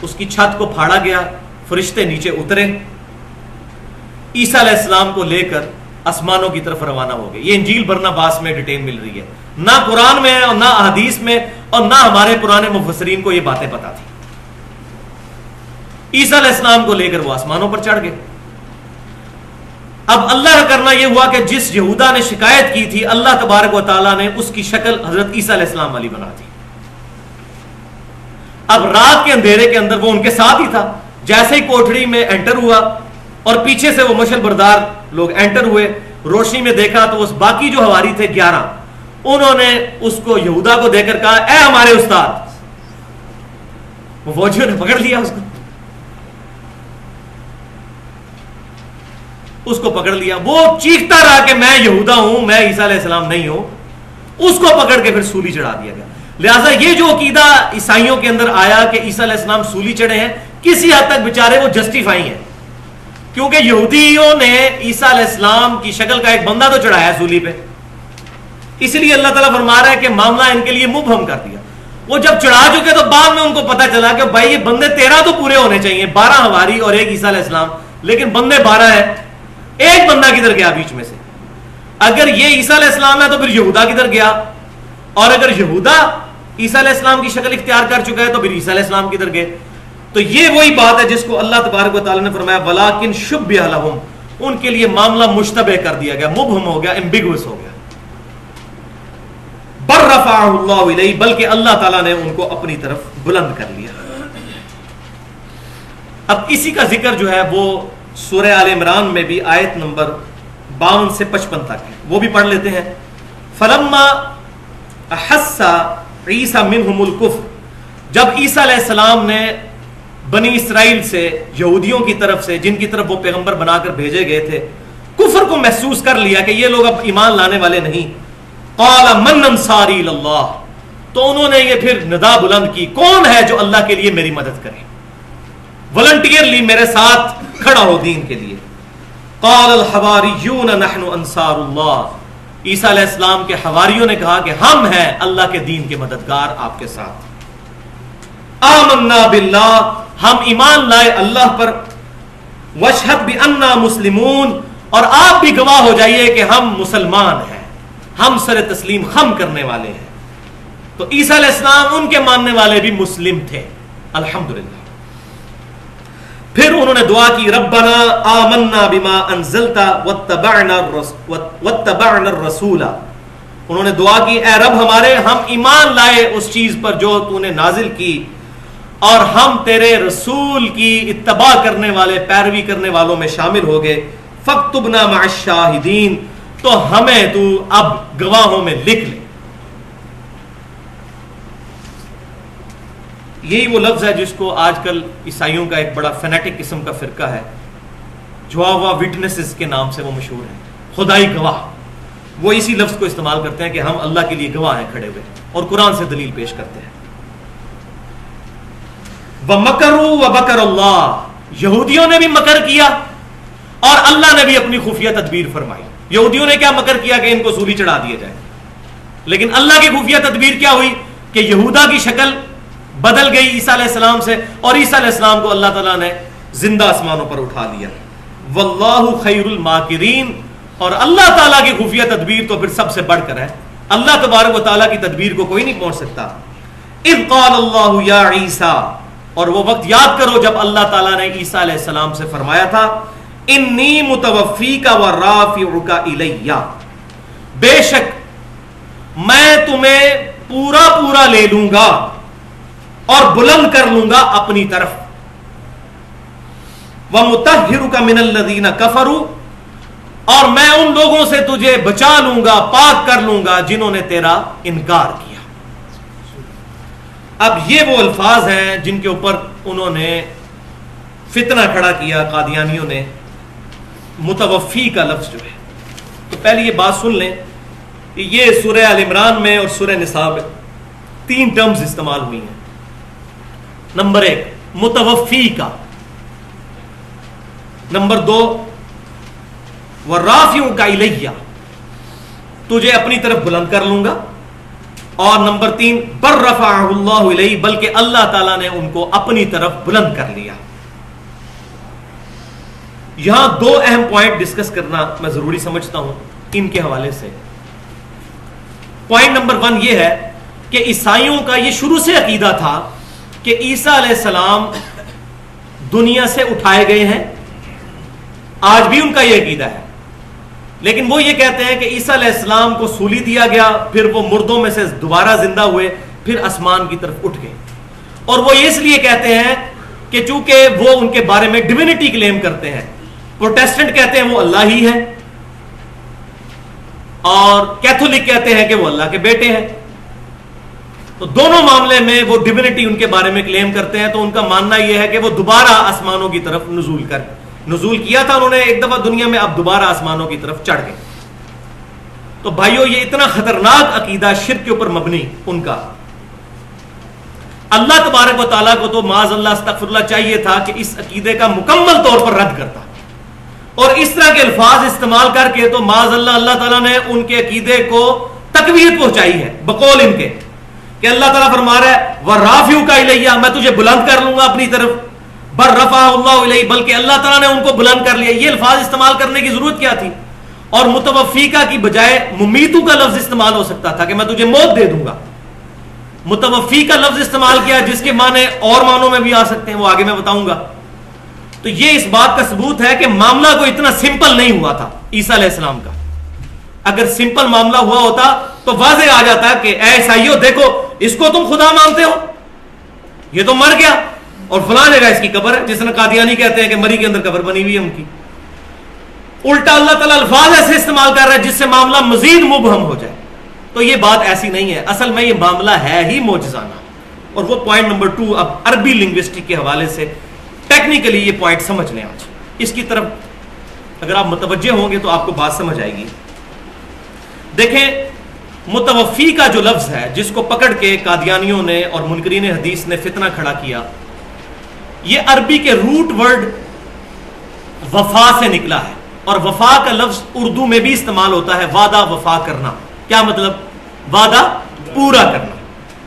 اس کی چھت کو پھاڑا گیا، فرشتے نیچے اترے، عیسیٰ علیہ السلام کو لے کر آسمانوں کی طرف روانہ ہو گئے۔ یہ انجیل برناباس میں ڈیٹیل مل رہی ہے، نہ قرآن میں اور نہ احادیث میں اور نہ ہمارے پرانے مفسرین کو یہ باتیں پتہ تھی۔ عیسیٰ علیہ السلام کو لے کر وہ آسمانوں پر چڑھ گئے۔ اب اللہ کا کرنا یہ ہوا کہ جس یہودا نے شکایت کی تھی، اللہ تبارک و تعالیٰ نے اس کی شکل حضرت عیسیٰ علیہ السلام والی بنا دی۔ اب رات کے اندھیرے کے اندر وہ ان کے ساتھ ہی تھا، جیسے ہی کوٹھڑی میں انٹر ہوا اور پیچھے سے وہ مشل بردار لوگ انٹر ہوئے، روشنی میں دیکھا تو اس باقی جو حواری تھے 11، انہوں نے اس کو یہودا کو دے کر کہا اے ہمارے استاد۔ وہ فوجیوں نے پکڑ لیا، اس کو پکڑ لیا، وہ چیختا رہا کہ میں یہودا ہوں، میں عیسیٰ علیہ السلام نہیں ہوں، اس کو پکڑ کے پھر سولی چڑھا دیا گیا۔ لہٰذا یہ جو عقیدہ عیسائیوں کے اندر آیا کہ عیسیٰ علیہ السلام سولی چڑھے ہیں، کسی حد تک بیچارے وہ جسٹیفائی ہیں، کیونکہ یہودیوں نے عیسیٰ علیہ السلام کی شکل کا ایک بندہ تو چڑھایا سولی پہ، اس لیے اللہ تعالیٰ فرما رہا ہے کہ معاملہ ان کے لیے مبہم کر دیا۔ وہ جب چڑھا چکے تو بعد میں ان کو پتا چلا کہ بھائی یہ بندے 13 تو پورے ہونے چاہیے، 12 حواری اور ایک عیسیٰ علیہ السلام، لیکن بندے 12 ہیں، ایک بندہ کدھر گیا بیچ میں سے؟ اگر یہ عیسیٰ علیہ السلام ہے تو پھر یہودا کدھر گیا؟ اور اگر یہودا عیسیٰ علیہ السلام کی شکل اختیار کر چکا ہے تو پھر عیسیٰ علیہ السلام کدھر گئے؟ تو یہ وہی بات ہے جس کو اللہ تبارک و تعالیٰ نے فرمایا وَلَٰكِن شُبِّهَ لَهُمْ، ان کے لیے معاملہ مشتبہ کر دیا گیا، مبہم ہو گیا، ایمبیگوس ہو گیا۔ بَل رَفَعَهُ اللَّهُ إِلَيْهِ، بلکہ اللہ تعالیٰ نے ان کو اپنی طرف بلند کر لیا۔ اب اسی کا ذکر جو ہے وہ سورہ آل عمران میں بھی آیت نمبر 52 سے 55 تک ہے، وہ بھی پڑھ لیتے ہیں۔ فَلَمَّا أَحَسَّ عِيسَىٰ مِنْهُمُ الْكُفْرَ، جب عیسیٰ علیہ السلام نے بنی اسرائیل سے، یہودیوں کی طرف سے جن کی طرف وہ پیغمبر بنا کر بھیجے گئے تھے، کفر کو محسوس کر لیا کہ یہ لوگ اب ایمان لانے والے نہیں، قَالَ مَنْ أَنصَارِي إِلَى اللَّهِ، تو انہوں نے یہ پھر ندا بلند کی، کون ہے جو اللہ کے لیے میری مدد کرے، والنٹیئرلی میرے ساتھ کھڑا ہو دین کے لیے۔ قَالَ الْحَوَارِيُّونَ نَحْنُ أَنصَارُ اللَّهِ، عیسیٰ علیہ السلام کے حواریوں نے کہا کہ ہم ہیں اللہ کے دین کے مددگار آپ کے ساتھ۔ آمنا باللہ، ہم ایمان لائے اللہ پر، واشہد بأننا مسلمون، اور آپ بھی گواہ ہو جائیے کہ ہم مسلمان ہیں، ہم سر تسلیم خم کرنے والے ہیں۔ تو عیسیٰ علیہ السلام ان کے ماننے والے بھی مسلم تھے، الحمدللہ۔ پھر انہوں نے دعا کی ربنا آمنا بما انزلت واتبعنا الرسول، انہوں نے دعا کی اے رب ہمارے، ہم ایمان لائے اس چیز پر جو تو نے نازل کی، اور ہم تیرے رسول کی اتباع کرنے والے، پیروی کرنے والوں میں شامل ہو گئے۔ فاکتبنا مع الشاہدین، تو ہمیں تو اب گواہوں میں لکھ لے۔ یہی وہ لفظ ہے جس کو آج کل عیسائیوں کا ایک بڑا فینیٹک قسم کا فرقہ ہے، جواوا وٹنسز کے نام سے وہ مشہور ہے، خدائی گواہ، وہ اسی لفظ کو استعمال کرتے ہیں کہ ہم اللہ کے لیے گواہ ہیں کھڑے ہوئے، اور قرآن سے دلیل پیش کرتے ہیں۔ وَمَكَرُوا وَبَكَرَ اللَّهُ، یہودیوں نے بھی مکر کیا اور اللہ نے بھی اپنی خفیہ تدبیر فرمائی۔ یہودیوں نے کیا مکر کیا کہ ان کو سولی چڑھا دیا جائے، لیکن اللہ کی خفیہ تدبیر کیا ہوئی کہ یہودا کی شکل بدل گئی عیسیٰ علیہ السلام سے، اور عیسیٰ علیہ السلام کو اللہ تعالیٰ نے زندہ آسمانوں پر اٹھا لیا۔ واللہ خیر الماکرین، اور اللہ تعالیٰ کی خفیہ تدبیر تو پھر سب سے بڑھ کر ہے، اللہ تبارک و تعالیٰ کی تدبیر کو کوئی نہیں پہنچ سکتا۔ اذ قال اللہ یا عیسیٰ، اور وہ وقت یاد کرو جب اللہ تعالیٰ نے عیسیٰ علیہ السلام سے فرمایا تھا انی متوفیک ورافعک الی، بے شک میں تمہیں پورا پورا لے لوں گا اور بلند کر لوں گا اپنی طرف، وَمُطَهِّرُكَ مِنَ الَّذِينَ كَفَرُوا، اور میں ان لوگوں سے تجھے بچا لوں گا، پاک کر لوں گا جنہوں نے تیرا انکار کیا۔ اب یہ وہ الفاظ ہیں جن کے اوپر انہوں نے فتنہ کھڑا کیا قادیانیوں نے، متوفی کا لفظ جو ہے۔ تو پہلے یہ بات سن لیں کہ یہ سورہ آل عمران میں اور سورہ نساء میں 3 ٹرمز استعمال ہوئی ہیں۔ نمبر 1 متوفی کا، نمبر 2 وَرَافِعُكَ إِلَيَّ، تجھے اپنی طرف بلند کر لوں گا، اور نمبر 3 بَلْ رَفَعَهُ اللَّهُ إِلَيْهِ، بلکہ اللہ تعالیٰ نے ان کو اپنی طرف بلند کر لیا۔ یہاں 2 اہم پوائنٹ ڈسکس کرنا میں ضروری سمجھتا ہوں ان کے حوالے سے۔ پوائنٹ نمبر 1 یہ ہے کہ عیسائیوں کا یہ شروع سے عقیدہ تھا کہ عیسیٰ علیہ السلام دنیا سے اٹھائے گئے ہیں، آج بھی ان کا یہ عقیدہ ہے، لیکن وہ یہ کہتے ہیں کہ عیسیٰ علیہ السلام کو سولی دیا گیا، پھر وہ مردوں میں سے دوبارہ زندہ ہوئے، پھر آسمان کی طرف اٹھ گئے، اور وہ اس لیے کہتے ہیں کہ چونکہ وہ ان کے بارے میں ڈیوینٹی کلیم کرتے ہیں۔ پروٹیسٹنٹ کہتے ہیں وہ اللہ ہی ہے، اور کیتھولک کہتے ہیں کہ وہ اللہ کے بیٹے ہیں، تو دونوں معاملے میں وہ ڈیوینٹی ان کے بارے میں کلیم کرتے ہیں۔ تو ان کا ماننا یہ ہے کہ وہ دوبارہ آسمانوں کی طرف نزول کیا تھا انہوں نے ایک دفعہ دنیا میں، اب دوبارہ آسمانوں کی طرف چڑھ گئے۔ تو بھائیو یہ اتنا خطرناک عقیدہ شرک کے اوپر مبنی ان کا، اللہ تبارک و تعالیٰ کو تو معاذ اللہ استغفر اللہ چاہیے تھا کہ اس عقیدے کا مکمل طور پر رد کرتا، اور اس طرح کے الفاظ استعمال کر کے تو معاذ اللہ اللہ تعالیٰ نے ان کے عقیدے کو تقویت پہنچائی ہے بقول ان کے، کہ اللہ تعالیٰ فرما رہا ہے وَرَافِعُكَ إِلَيَّ، میں تجھے بلند کر لوں گا اپنی طرف، بَلْ رَفَعَهُ اللَّهُ إِلَيْهِ، بلکہ اللہ تعالیٰ نے ان کو بلند کر لیا۔ یہ الفاظ استعمال کرنے کی ضرورت کیا تھی؟ اور متوفیکہ کی بجائے ممیتو کا لفظ استعمال ہو سکتا تھا کہ میں تجھے موت دے دوں گا۔ متوفی کا لفظ استعمال کیا جس کے معنی اور معنوں میں بھی آ سکتے ہیں، وہ آگے میں بتاؤں گا۔ تو یہ اس بات کا ثبوت ہے کہ معاملہ کو اتنا سمپل نہیں ہوا تھا عیسیٰ علیہ السلام کا۔ اگر سمپل معاملہ ہوا ہوتا تو واضح آ جاتا کہ اے عیسائیو دیکھو اس کو تم خدا مانتے ہو، یہ تو مر گیا اور فلاں جگہ اس کی قبر ہے، جس نے قادیانی کہتے ہیں کہ مری کے اندر قبر بنی ہوئی ہے ان کی۔ الٹا اللہ تعالیٰ الفاظ ایسے استعمال کر رہا ہے جس سے معاملہ مزید مبہم ہو جائے۔ تو یہ بات ایسی نہیں ہے، اصل میں یہ معاملہ ہے ہی معجزانہ۔ اور وہ پوائنٹ نمبر 2 اب عربی لنگوسٹک کے حوالے سے ٹیکنیکلی یہ پوائنٹ سمجھ لیں۔ آج اس کی طرف اگر آپ متوجہ ہوں گے تو آپ کو بات سمجھ آئے گی۔ دیکھیں متوفی کا جو لفظ ہے جس کو پکڑ کے قادیانیوں نے اور منکرین حدیث نے فتنہ کھڑا کیا، یہ عربی کے روٹ ورڈ وفا سے نکلا ہے، اور وفا کا لفظ اردو میں بھی استعمال ہوتا ہے، وعدہ وفا کرنا۔ کیا مطلب؟ وعدہ پورا کرنا۔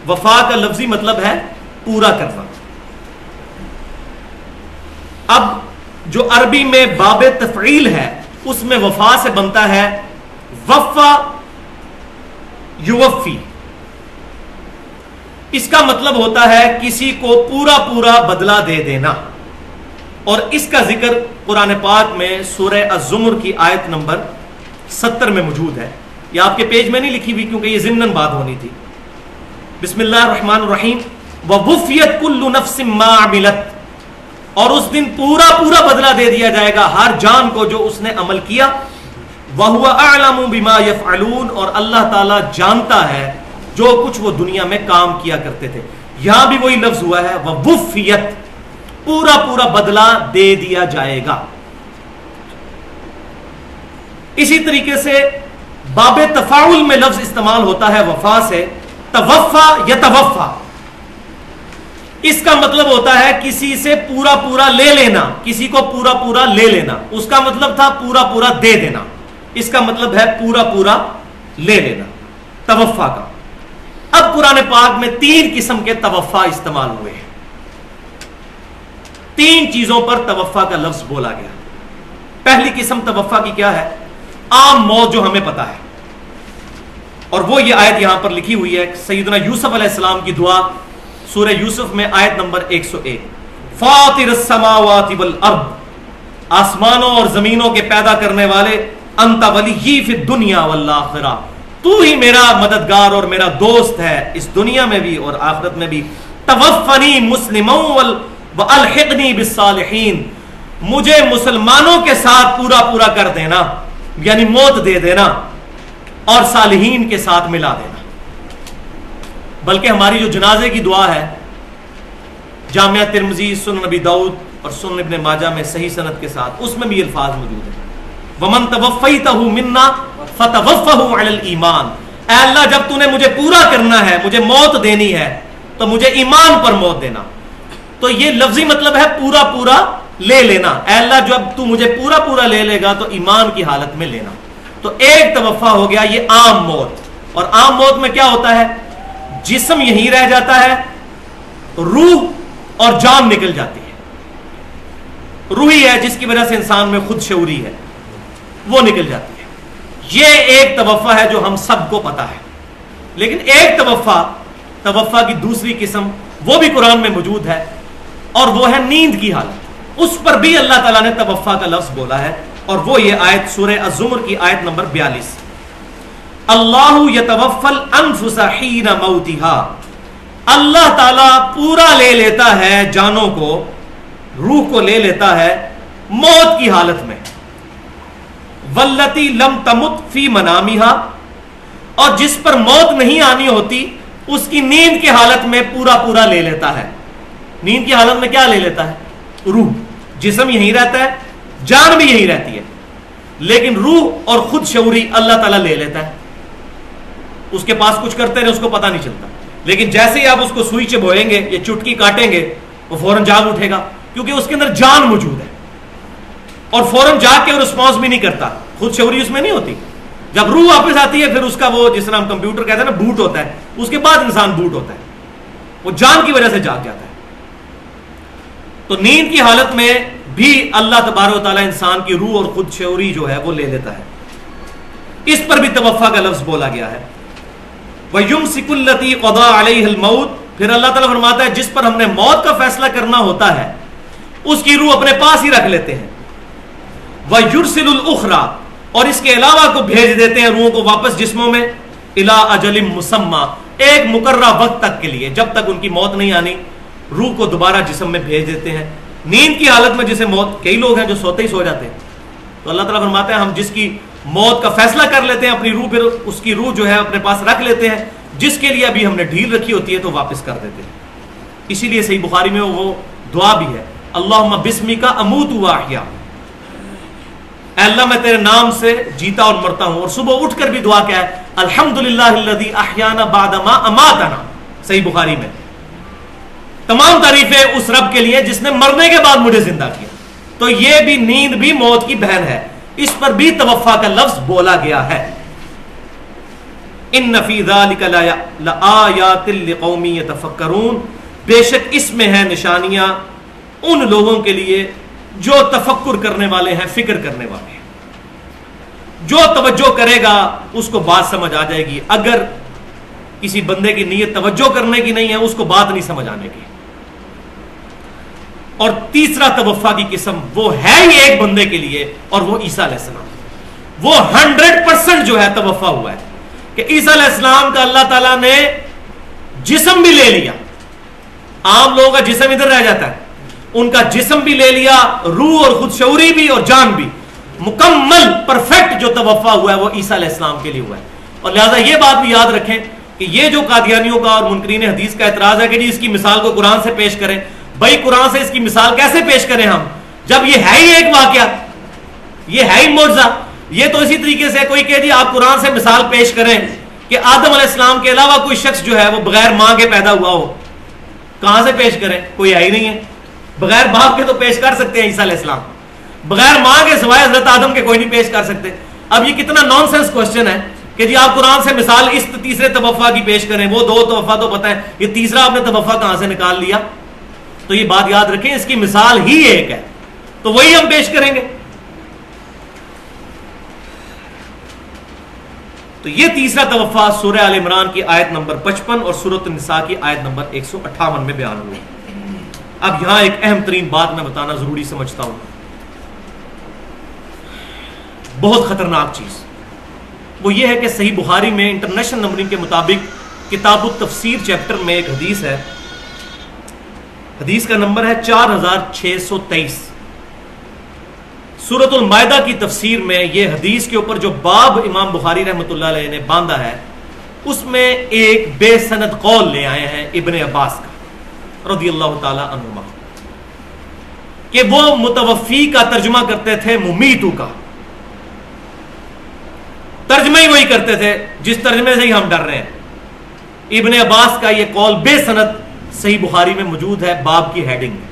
وفا کا لفظی مطلب ہے پورا کرنا۔ اب جو عربی میں باب تفعیل ہے اس میں وفا سے بنتا ہے وفا یوفی، اس کا مطلب ہوتا ہے کسی کو پورا پورا بدلہ دے دینا، اور اس کا ذکر قرآن پاک میں سورہ الزمر کی آیت نمبر 70 میں موجود ہے۔ یہ آپ کے پیج میں نہیں لکھی ہوئی کیونکہ یہ ضمناً بات ہونی تھی۔ بسم اللہ الرحمن الرحیم، وَوُفِّيَتْ كُلُّ نَفْسٍ مَّا عَمِلَتْ، اور اس دن پورا پورا بدلہ دے دیا جائے گا ہر جان کو جو اس نے عمل کیا۔ وَهُوَ أَعْلَمُ بِمَا يَفْعَلُونَ، اور اللہ تعالیٰ جانتا ہے جو کچھ وہ دنیا میں کام کیا کرتے تھے۔ یہاں بھی وہی لفظ ہوا ہے وَوُفِّيَتْ، پورا پورا بدلہ دے دیا جائے گا. اسی طریقے سے باب تفاعل میں لفظ استعمال ہوتا ہے وفا سے، توفا یا توفا. اس کا مطلب ہوتا ہے کسی سے پورا پورا لے لینا، کسی کو پورا پورا لے لینا. اس کا مطلب تھا پورا پورا دے دینا، اس کا مطلب ہے پورا پورا لے لینا توفا کا. اب قرآن پاک میں 3 قسم کے توفا استعمال ہوئے ہیں. 3 چیزوں پر توفا کا لفظ بولا گیا. پہلی قسم توفا کی کیا ہے؟ عام موت جو ہمیں پتا ہے، اور وہ یہ آیت یہاں پر لکھی ہوئی ہے سیدنا یوسف علیہ السلام کی دعا سورہ یوسف میں آیت نمبر 101. فاطر السماوات والارض، آسمانوں اور زمینوں کے پیدا کرنے والے، انت ولی فی الدنیا والآخرہ، تو ہی میرا مددگار اور میرا دوست ہے اس دنیا میں بھی اور آخرت میں بھی. توفنی مسلما والحقنی بالصالحین، مجھے مسلمانوں کے ساتھ پورا پورا کر دینا، یعنی موت دے دینا، اور صالحین کے ساتھ ملا دینا. بلکہ ہماری جو جنازے کی دعا ہے جامعہ ترمذی، سنن نبی داؤد اور سنن ابن ماجہ میں صحیح سند کے ساتھ، اس میں بھی الفاظ موجود ہیں وَمَن تَوَفَّيْتَهُ مِنَّا فَتَوَفَّهُ عَلَى الْإِيمَانِ، اے اللہ جب تو نے مجھے پورا کرنا ہے، مجھے موت دینی ہے، تو مجھے ایمان پر موت دینا. تو یہ لفظی مطلب ہے پورا پورا لے لینا. اے اللہ جب تو مجھے پورا پورا لے لے گا تو ایمان کی حالت میں لینا. تو ایک توفا ہو گیا یہ عام موت. اور عام موت میں کیا ہوتا ہے؟ جسم یہیں رہ جاتا ہے، روح اور جان نکل جاتی ہے. روح ہی ہے جس کی وجہ سے انسان میں خود شعوری ہے، وہ نکل جاتی ہے. یہ ایک توفا ہے جو ہم سب کو پتا ہے. لیکن ایک توفا کی دوسری قسم وہ بھی قرآن میں موجود ہے، اور وہ ہے نیند کی حالت. اس پر بھی اللہ تعالیٰ نے توفا کا لفظ بولا ہے، اور وہ یہ آیت سورہ الزمر کی آیت نمبر 42. اللہ یتوفی الانفس حین موتها، اللہ تعالیٰ پورا لے لیتا ہے جانوں کو، روح کو لے لیتا ہے موت کی حالت میں. واللتی لم تمت فی منامها، اور جس پر موت نہیں آنی ہوتی اس کی نیند کی حالت میں پورا پورا لے لیتا ہے. نیند کی حالت میں کیا لے لیتا ہے؟ روح. جسم یہیں رہتا ہے، جان بھی یہیں رہتی ہے، لیکن روح اور خود شعوری اللہ تعالیٰ لے لیتا ہے. اس کے پاس کچھ کرتے رہے اس کو پتہ نہیں چلتا، لیکن جیسے ہی آپ اس کو سوئی چبوئیں گے یا چٹکی کاٹیں گے وہ فوراً جاگ اٹھے گا، کیونکہ اس کے اندر جان موجود ہے، اور فوراً جاگ کے وہ رسپانس بھی نہیں کرتا. خود شعوری اس میں نہیں ہوتی. جب روح واپس آتی ہے پھر اس کا وہ جس طرح ہم کمپیوٹر کہتے ہیں نا بوٹ ہوتا ہے، اس کے بعد انسان بوٹ ہوتا ہے، وہ جان کی وجہ سے جاگ جاتا ہے. تو نیند کی حالت میں بھی اللہ تبارک و تعالیٰ انسان کی روح اور خود شعوری جو ہے وہ لے لیتا ہے. اس پر بھی توفا کا لفظ بولا گیا ہے. وَيُمْسِكُ الَّتِي قَضَىٰ عَلَيْهَا الْمَوْتِ، پھر اللہ تعالیٰ فرماتا ہے جس پر ہم نے موت کا فیصلہ کرنا ہوتا ہے اس کی روح اپنے پاس ہی رکھ لیتے ہیں. وَيُرْسِلُ الْأُخْرَىٰ، اور اس کے علاوہ کو بھیج دیتے ہیں روحوں کو واپس جسموں میں، اِلَىٰ أَجَلٍ مُّسَمَّىٰ، ایک مقررہ وقت تک کے لیے، جب تک ان کی موت نہیں آنی روح کو دوبارہ جسم میں بھیج دیتے ہیں. نیند کی حالت میں جسے موت، کئی لوگ ہیں جو سوتے ہی سو جاتے ہیں، تو اللہ تعالیٰ فرماتے ہیں ہم جس کی موت کا فیصلہ کر لیتے ہیں اپنی روح، پھر اس کی روح جو ہے اپنے پاس رکھ لیتے ہیں، جس کے لیے ابھی ہم نے ڈھیل رکھی ہوتی ہے تو واپس کر دیتے ہیں. اسی لیے صحیح بخاری میں وہ دعا بھی ہے اللہم بسمک اموت و احیا، اے اللہ میں تیرے نام سے جیتا اور مرتا ہوں. اور صبح اٹھ کر بھی دعا کیا ہے الحمدللہ الذی احیانا بعد ما اماتنا، صحیح بخاری میں. تمام تعریفیں اس رب کے لیے جس نے مرنے کے بعد مجھے زندہ کیا. تو یہ بھی نیند بھی موت کی بہن ہے، اس پر بھی توفا کا لفظ بولا گیا ہے. ان فی ذلک لآیات لقوم یتفکرون، بے شک اس میں ہے نشانیاں ان لوگوں کے لیے جو تفکر کرنے والے ہیں، فکر کرنے والے ہیں. جو توجہ کرے گا اس کو بات سمجھ آ جائے گی. اگر کسی بندے کی نیت توجہ کرنے کی نہیں ہے اس کو بات نہیں سمجھ آنے کی. اور تیسرا توفا کی قسم وہ ہے ہی ایک بندے کے لیے، اور وہ عیسیٰ علیہ السلام. وہ 100% جو ہے توفا ہوا ہے کہ عیسیٰ علیہ السلام کا اللہ تعالیٰ نے جسم بھی لے لیا. عام لوگوں کا جسم ادھر رہ جاتا ہے، ان کا جسم بھی لے لیا، روح اور خود شعوری بھی اور جان بھی. مکمل پرفیکٹ جو توفا ہوا ہے وہ عیسیٰ علیہ السلام کے لیے ہوا ہے. اور لہذا یہ بات بھی یاد رکھیں کہ یہ جو قادیانیوں کا اور منکرین حدیث کا اعتراض ہے کہ جی اس کی مثال کو قرآن سے پیش کریں، بھائی قرآن سے اس کی مثال کیسے پیش کریں ہم، جب یہ ہے ہی ایک واقعہ، یہ ہے ہی معجزہ. یہ تو اسی طریقے سے کوئی کہ جی آپ قرآن سے مثال پیش کریں کہ آدم علیہ السلام کے علاوہ کوئی شخص جو ہے وہ بغیر ماں کے پیدا ہوا ہو، کہاں سے پیش کریں؟ کوئی ہے ہی نہیں ہے. بغیر باپ کے تو پیش کر سکتے ہیں عیسیٰ علیہ السلام، بغیر ماں کے سوائے حضرت آدم کے کوئی نہیں پیش کر سکتے. اب یہ کتنا نان سینس کوسچن ہے کہ جی آپ قرآن سے مثال اس تیسرے توفع کی پیش کریں، وہ 2 توفع تو پتہ ہے، یہ تیسرا آپ نے توفع کہاں سے نکال لیا؟ تو یہ بات یاد رکھیں، اس کی مثال ہی ایک ہے تو وہی ہم پیش کریں گے. تو یہ تیسرا توفع سورہ آل عمران کی آیت نمبر 55 اور سورۃ النساء کی آیت نمبر 158 میں بیان ہوا. اب یہاں ایک اہم ترین بات میں بتانا ضروری سمجھتا ہوں، بہت خطرناک چیز، وہ یہ ہے کہ صحیح بخاری میں انٹرنیشنل نمبرنگ کے مطابق کتاب التفسیر چیپٹر میں ایک حدیث ہے، حدیث کا نمبر ہے 4623. سورۃ المائدہ کی تفسیر میں یہ حدیث کے اوپر جو باب امام بخاری رحمۃ اللہ علیہ نے باندھا ہے، اس میں ایک بے سند قول لے آئے ہیں ابن عباس کا رضی اللہ تعالی عنہما، کہ وہ متوفی کا ترجمہ کرتے تھے ممیتو کا. ترجمہ ہی وہی کرتے تھے جس ترجمے سے ہی ہم ڈر رہے ہیں. ابن عباس کا یہ قول بے سند صحیح بخاری میں موجود ہے باب کی ہیڈنگ میں.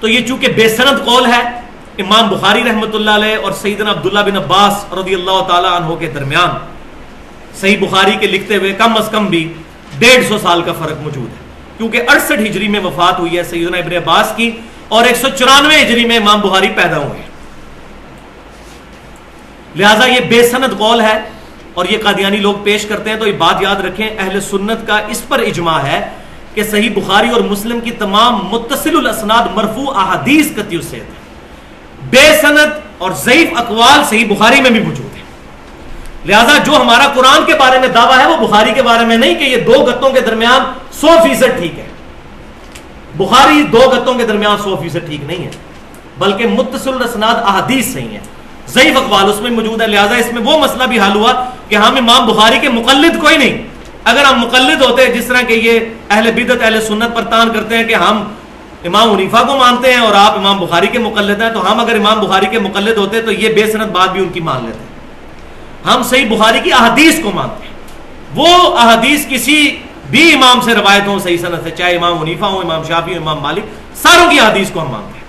تو یہ چونکہ بے سند قول ہے، امام بخاری رحمۃ اللہ علیہ اور سیدنا عبداللہ بن عباس رضی اللہ تعالی عنہ کے درمیان صحیح بخاری کے لکھتے ہوئے کم از کم بھی 150 سال کا فرق موجود ہے، کیونکہ 68 ہجری میں وفات ہوئی ہے سیدنا ابن عباس کی اور 194 ہجری میں امام بخاری پیدا ہوئے ہیں. لہٰذا یہ بے سند قول ہے اور یہ قادیانی لوگ پیش کرتے ہیں. تو یہ بات یاد رکھیں، اہل سنت کا اس پر اجماع ہے کہ صحیح بخاری اور مسلم کی تمام متصل الاسناد مرفوع احادیث قطعی الصحت ہے. بے سند اور ضعیف اقوال صحیح بخاری میں بھی موجود ہے. لہذا جو ہمارا قرآن کے بارے میں دعویٰ ہے وہ بخاری کے بارے میں نہیں کہ یہ 2 گتوں کے درمیان 100% ٹھیک ہے. بخاری 2 گتوں کے درمیان 100% ٹھیک نہیں ہے، بلکہ متصل الاسناد احادیث صحیح ہیں، ضعیف اقوال اس میں موجود ہے. لہذا اس میں وہ مسئلہ بھی حل ہوا کہ ہم امام بخاری کے مقلد کوئی نہیں. اگر ہم مقلد ہوتے جس طرح کہ یہ اہل بدعت اہل سنت پر تان کرتے ہیں کہ ہم امام حنیفہ کو مانتے ہیں اور آپ امام بخاری کے مقلد ہیں، تو ہم اگر امام بخاری کے مقلد ہوتے تو یہ بے سند بات بھی ان کی مان لیتے ہیں. ہم صحیح بخاری کی احادیث کو مانتے ہیں، وہ احادیث کسی بھی امام سے روایت ہوں صحیح سند سے، چاہے امام حنیفہ ہوں، امام شافعی ہوں، امام مالک، ساروں کی احادیث کو ہم مانتے ہیں.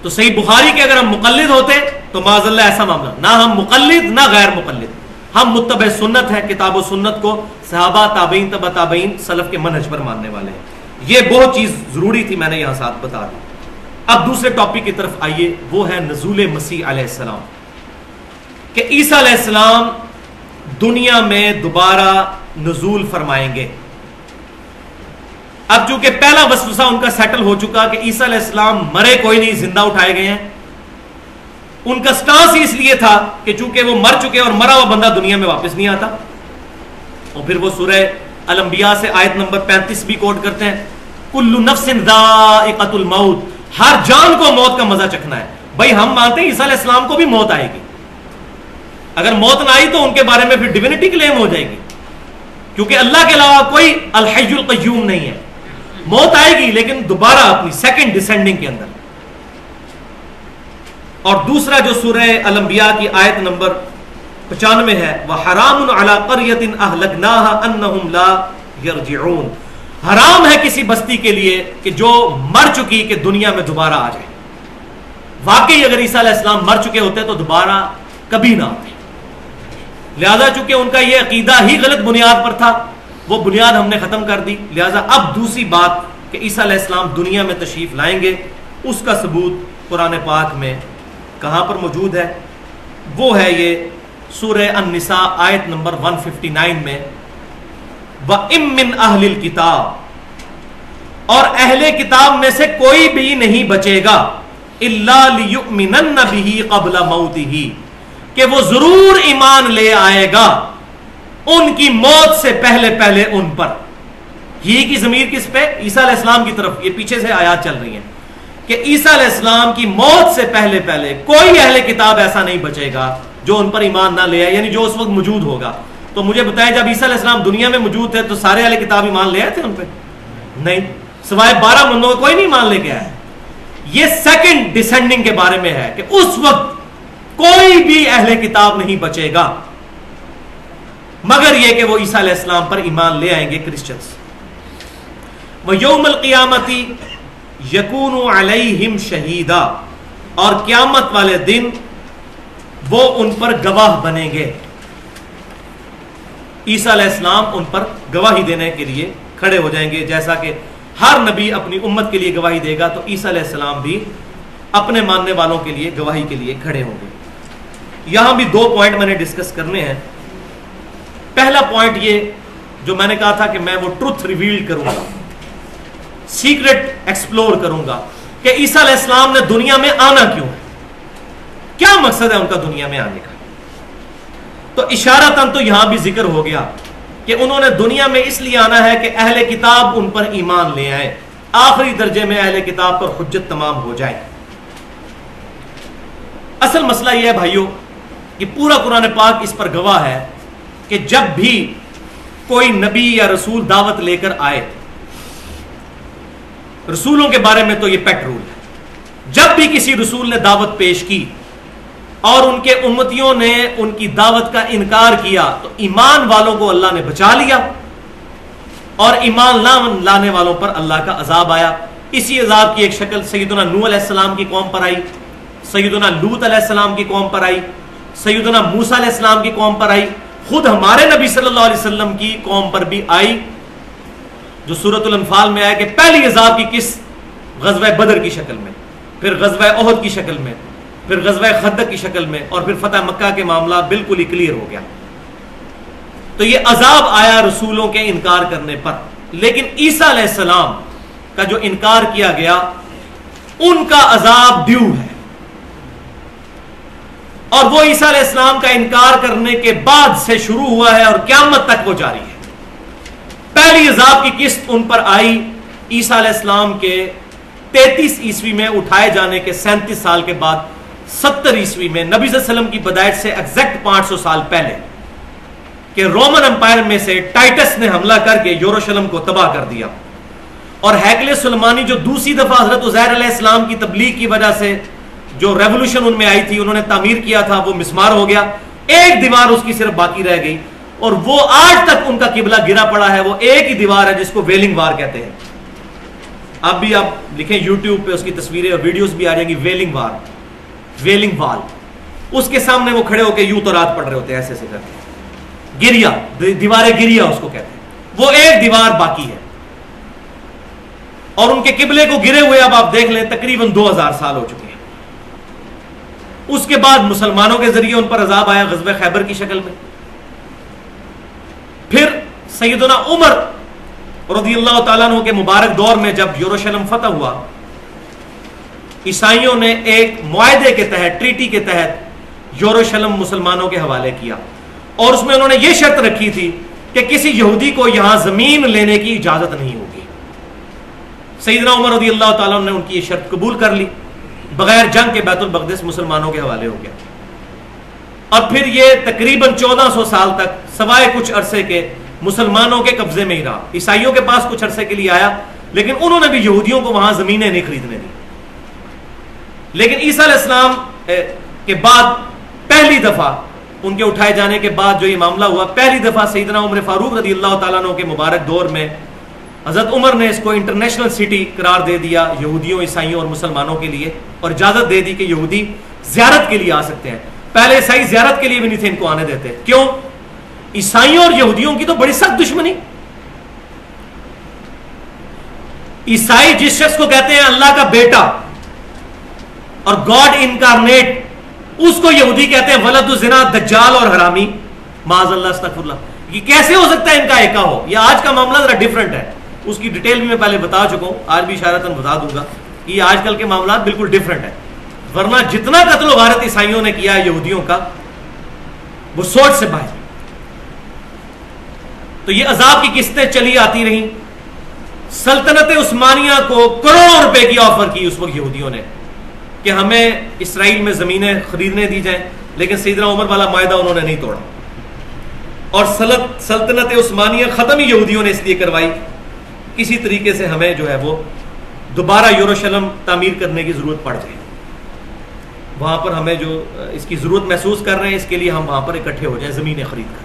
تو صحیح بخاری کے اگر ہم مقلد ہوتے تو معاذ اللہ ایسا معاملہ، نہ ہم مقلد نہ غیر مقلد، ہم متبع سنت ہیں، کتاب و سنت کو صحابہ تابعین تبع تابعین سلف کے منہج پر ماننے والے ہیں. یہ بہت چیز ضروری تھی، میں نے یہاں ساتھ بتا دی. اب دوسرے ٹاپک کی طرف آئیے، وہ ہے نزول مسیح علیہ السلام، کہ عیسیٰ علیہ السلام دنیا میں دوبارہ نزول فرمائیں گے. اب چونکہ پہلا وسوسہ ان کا سیٹل ہو چکا کہ عیسیٰ علیہ السلام مرے کوئی نہیں، زندہ اٹھائے گئے ہیں. ان کا سٹانس ہی اس لیے تھا کہ چونکہ وہ مر چکے اور مرا ہوا بندہ دنیا میں واپس نہیں آتا. اور پھر وہ سورہ الانبیاء سے آیت نمبر 35 بھی کوٹ کرتے ہیں، کل نفس ذائقۃ الموت، ہر جان کو موت کا مزہ چکھنا ہے. بھائی ہم مانتے ہیں عیسیٰ علیہ السلام کو بھی موت آئے گی. اگر موت نہ آئی تو ان کے بارے میں پھر ڈیوینٹی کلیم ہو جائے گی، کیونکہ اللہ کے علاوہ کوئی الحی القیوم نہیں ہے. موت آئے گی لیکن دوبارہ اپنی سیکنڈ ڈسینڈنگ کے اندر. اور دوسرا جو سورہ الانبیاء کی آیت نمبر 95 ہے، وَحَرَامٌ عَلَىٰ قَرْيَةٍ أَهْلَكْنَاهَا أَنَّهُمْ لَا يَرْجِعُونَ، حرام ہے کسی بستی کے لیے کہ جو مر چکی کہ دنیا میں دوبارہ آ جائے. واقعی اگر عیسیٰ علیہ السلام مر چکے ہوتے تو دوبارہ کبھی نہ آتے. لہذا چونکہ ان کا یہ عقیدہ ہی غلط بنیاد پر تھا، وہ بنیاد ہم نے ختم کر دی. لہذا اب دوسری بات کہ عیسیٰ علیہ السلام دنیا میں تشریف لائیں گے، اس کا ثبوت قرآن پاک میں کہاں پر موجود ہے؟ وہ ہے یہ سورہ النساء آیت نمبر 159 میں، وَإِن مِّنْ أَهْلِ الْكِتَابِ، اور اہل کتاب میں سے کوئی بھی نہیں بچے گا، إِلَّا لِيُؤْمِنَنَّ بِهِ قَبْلَ مَوْتِهِ، کہ وہ ضرور ایمان لے آئے گا ان کی موت سے پہلے پہلے ان پر. ہی کی ضمیر کس پہ؟ عیسیٰ علیہ السلام کی طرف. یہ پیچھے سے آیات چل رہی ہیں کہ عیسیٰ علیہ السلام کی موت سے پہلے پہلے کوئی اہل کتاب ایسا نہیں بچے گا جو ان پر ایمان نہ لے آئے، یعنی جو اس وقت موجود ہوگا. تو مجھے بتائیں جب عیسیٰ علیہ السلام دنیا میں موجود تھے تو سارے اہل کتاب ایمان لے آئے تھے ان پہ؟ نہیں، سوائے 12 بندوں کو کوئی نہیں ایمان لے کے آیا. یہ سیکنڈ ڈسینڈنگ کے بارے میں ہے کہ اس وقت کوئی بھی اہل کتاب نہیں بچے گا مگر یہ کہ وہ عیسیٰ علیہ السلام پر ایمان لے آئیں گے کرسچنز. وَيَوْمَ الْقِيَامَةِ يَكُونُ عَلَيْهِمْ شَهِيدًا، اور قیامت والے دن وہ ان پر گواہ بنیں گے. عیسیٰ علیہ السلام ان پر گواہی دینے کے لیے کھڑے ہو جائیں گے. جیسا کہ ہر نبی اپنی امت کے لیے گواہی دے گا تو عیسیٰ علیہ السلام بھی اپنے ماننے والوں کے لیے گواہی کے لیے کھڑے ہوں گے. یہاں بھی 2 پوائنٹ میں نے ڈسکس کرنے ہیں. پہلا پوائنٹ یہ جو میں نے کہا تھا کہ میں وہ ٹروتھ ریویل کروں گا، سیکرٹ ایکسپلور کروں گا کہ عیسیٰ علیہ السلام نے دنیا میں آنا کیوں ہے، کیا مقصد ہے ان کا دنیا میں آنے کا. تو اشارتاً تو یہاں بھی ذکر ہو گیا کہ انہوں نے دنیا میں اس لیے آنا ہے کہ اہل کتاب ان پر ایمان لے آئیں، آخری درجے میں اہل کتاب پر حجت تمام ہو جائے. اصل مسئلہ یہ ہے بھائیو کہ پورا قرآن پاک اس پر گواہ ہے کہ جب بھی کوئی نبی یا رسول دعوت لے کر آئے، رسولوں کے بارے میں تو یہ پیٹ رول ہے، جب بھی کسی رسول نے دعوت پیش کی اور ان کے امتیوں نے ان کی دعوت کا انکار کیا تو ایمان والوں کو اللہ نے بچا لیا اور ایمان نہ لانے والوں پر اللہ کا عذاب آیا. اسی عذاب کی ایک شکل سیدنا نوح علیہ السلام کی قوم پر آئی، سیدنا لوط علیہ السلام کی قوم پر آئی، سیدنا موسیٰ علیہ السلام کی قوم پر آئی، خود ہمارے نبی صلی اللہ علیہ وسلم کی قوم پر بھی آئی، جو سورۃ الانفال میں آیا کہ پہلی عذاب کی قسط غزوہ بدر کی شکل میں، پھر غزوہ احد کی شکل میں، پھر غزوہ خندق کی شکل میں، اور پھر فتح مکہ کے معاملہ بالکل ہی کلیئر ہو گیا. تو یہ عذاب آیا رسولوں کے انکار کرنے پر. لیکن عیسیٰ علیہ السلام کا جو انکار کیا گیا ان کا عذاب ڈیو ہے، اور وہ عیسیٰ علیہ السلام کا انکار کرنے کے بعد سے شروع ہوا ہے اور قیامت تک وہ جاری ہے. پہلی عذاب کی قسط ان پر آئی عیسیٰ علیہ السلام کے 33 عیسوی میں اٹھائے جانے کے 37 سال کے بعد 70 عیسوی میں، نبی صلی اللہ علیہ وسلم کی پیدائش سے ایگزیکٹ 500 سال پہلے، کہ رومن امپائر میں سے ٹائٹس نے حملہ کر کے یروشلم کو تباہ کر دیا، اور ہیکل سلیمانی جو دوسری دفعہ حضرت عزیر علیہ السلام کی تبلیغ کی وجہ سے جو ریولوشن ان میں آئی تھی انہوں نے تعمیر کیا تھا، وہ مسمار ہو گیا، ایک دیوار اس کی صرف باقی رہ گئی، اور وہ آج تک ان کا قبلہ گرا پڑا ہے. وہ ایک ہی دیوار ہے جس کو ویلنگ وار کہتے ہیں. اب بھی آپ لکھیں یوٹیوب پہ اس کی تصویریں اور ویڈیوز بھی آ جائیں گی، ویلنگ وار، ویلنگ وال. اس کے سامنے وہ کھڑے ہو کے یوں تو رات پڑھ رہے ہوتے ہیں ایسے کر کے، گریا، دیوار گریا اس کو کہتے ہیں. وہ ایک دیوار باقی ہے، اور ان کے قبلے کو گرے ہوئے اب آپ دیکھ لیں تقریباً 2000 سال ہو چکے ہیں. اس کے بعد مسلمانوں کے ذریعے ان پر عذاب آیا غزوہ خیبر کی شکل میں. پھر سیدنا عمر رضی اللہ تعالیٰ عنہ کے مبارک دور میں جب یروشلم فتح ہوا، عیسائیوں نے ایک معاہدے کے تحت، ٹریٹی کے تحت یروشلم مسلمانوں کے حوالے کیا، اور اس میں انہوں نے یہ شرط رکھی تھی کہ کسی یہودی کو یہاں زمین لینے کی اجازت نہیں ہوگی. سیدنا عمر رضی اللہ تعالیٰ عنہ نے ان کی یہ شرط قبول کر لی، بغیر جنگ کے بیت المقدس مسلمانوں کے حوالے ہو گیا. اور پھر یہ تقریباً 1400 سال تک سوائے کچھ عرصے کے مسلمانوں کے قبضے میں ہی رہا. عیسائیوں کے پاس کچھ عرصے کے لیے آیا، لیکن انہوں نے بھی یہودیوں کو وہاں زمینیں نہیں خریدنے دی. لیکن عیسیٰ علیہ السلام کے بعد پہلی دفعہ ان کے اٹھائے جانے کے بعد جو یہ معاملہ ہوا، پہلی دفعہ سیدنا عمر فاروق رضی اللہ تعالیٰ عنہ کے مبارک دور میں حضرت عمر نے اس کو انٹرنیشنل سٹی قرار دے دیا یہودیوں، عیسائیوں اور مسلمانوں کے لیے، اور اجازت دے دی کہ یہودی زیارت کے لیے آ سکتے ہیں. پہلے عیسائی زیارت کے لیے بھی نہیں تھے ان کو آنے دیتے. کیوں؟ عیسائیوں اور یہودیوں کی تو بڑی سخت دشمنی. عیسائی جس شخص کو کہتے ہیں اللہ کا بیٹا اور گاڈ انکارنیٹ، اس کو یہودی کہتے ہیں ولد الزنا، دجال اور حرامی. معاذ اللہ، استغفر اللہ. یہ کیسے ہو سکتا ہے ان کا ایکا ہو؟ یہ آج کا معاملہ ذرا ڈیفرنٹ ہے، اس کی ڈیٹیل بھی میں پہلے بتا چکا ہوں، آج بھی اشارتاً بتا دوں گا. یہ آج کل کے معاملات بالکل ڈیفرنٹ ہے، ورنہ جتنا قتل و غارت عیسائیوں نے کیا ہے یہودیوں کا، وہ سوچ سے باہر. تو یہ عذاب کی قسطیں چلی آتی رہیں. سلطنت عثمانیہ کو کروڑوں روپے کی آفر کی اس وقت یہودیوں نے کہ ہمیں اسرائیل میں زمینیں خریدنے دی جائیں. لیکن سیدنا عمر والا معاہدہ انہوں نے نہیں توڑا، اور سلطنت عثمانیہ ختم ہی یہودیوں نے اس لیے کروائی کسی طریقے سے ہمیں جو ہے وہ دوبارہ یروشلم تعمیر کرنے کی ضرورت پڑ جائے، وہاں پر ہمیں جو اس کی ضرورت محسوس کر رہے ہیں اس کے لیے ہم وہاں پر اکٹھے ہو جائیں زمینیں خرید کر۔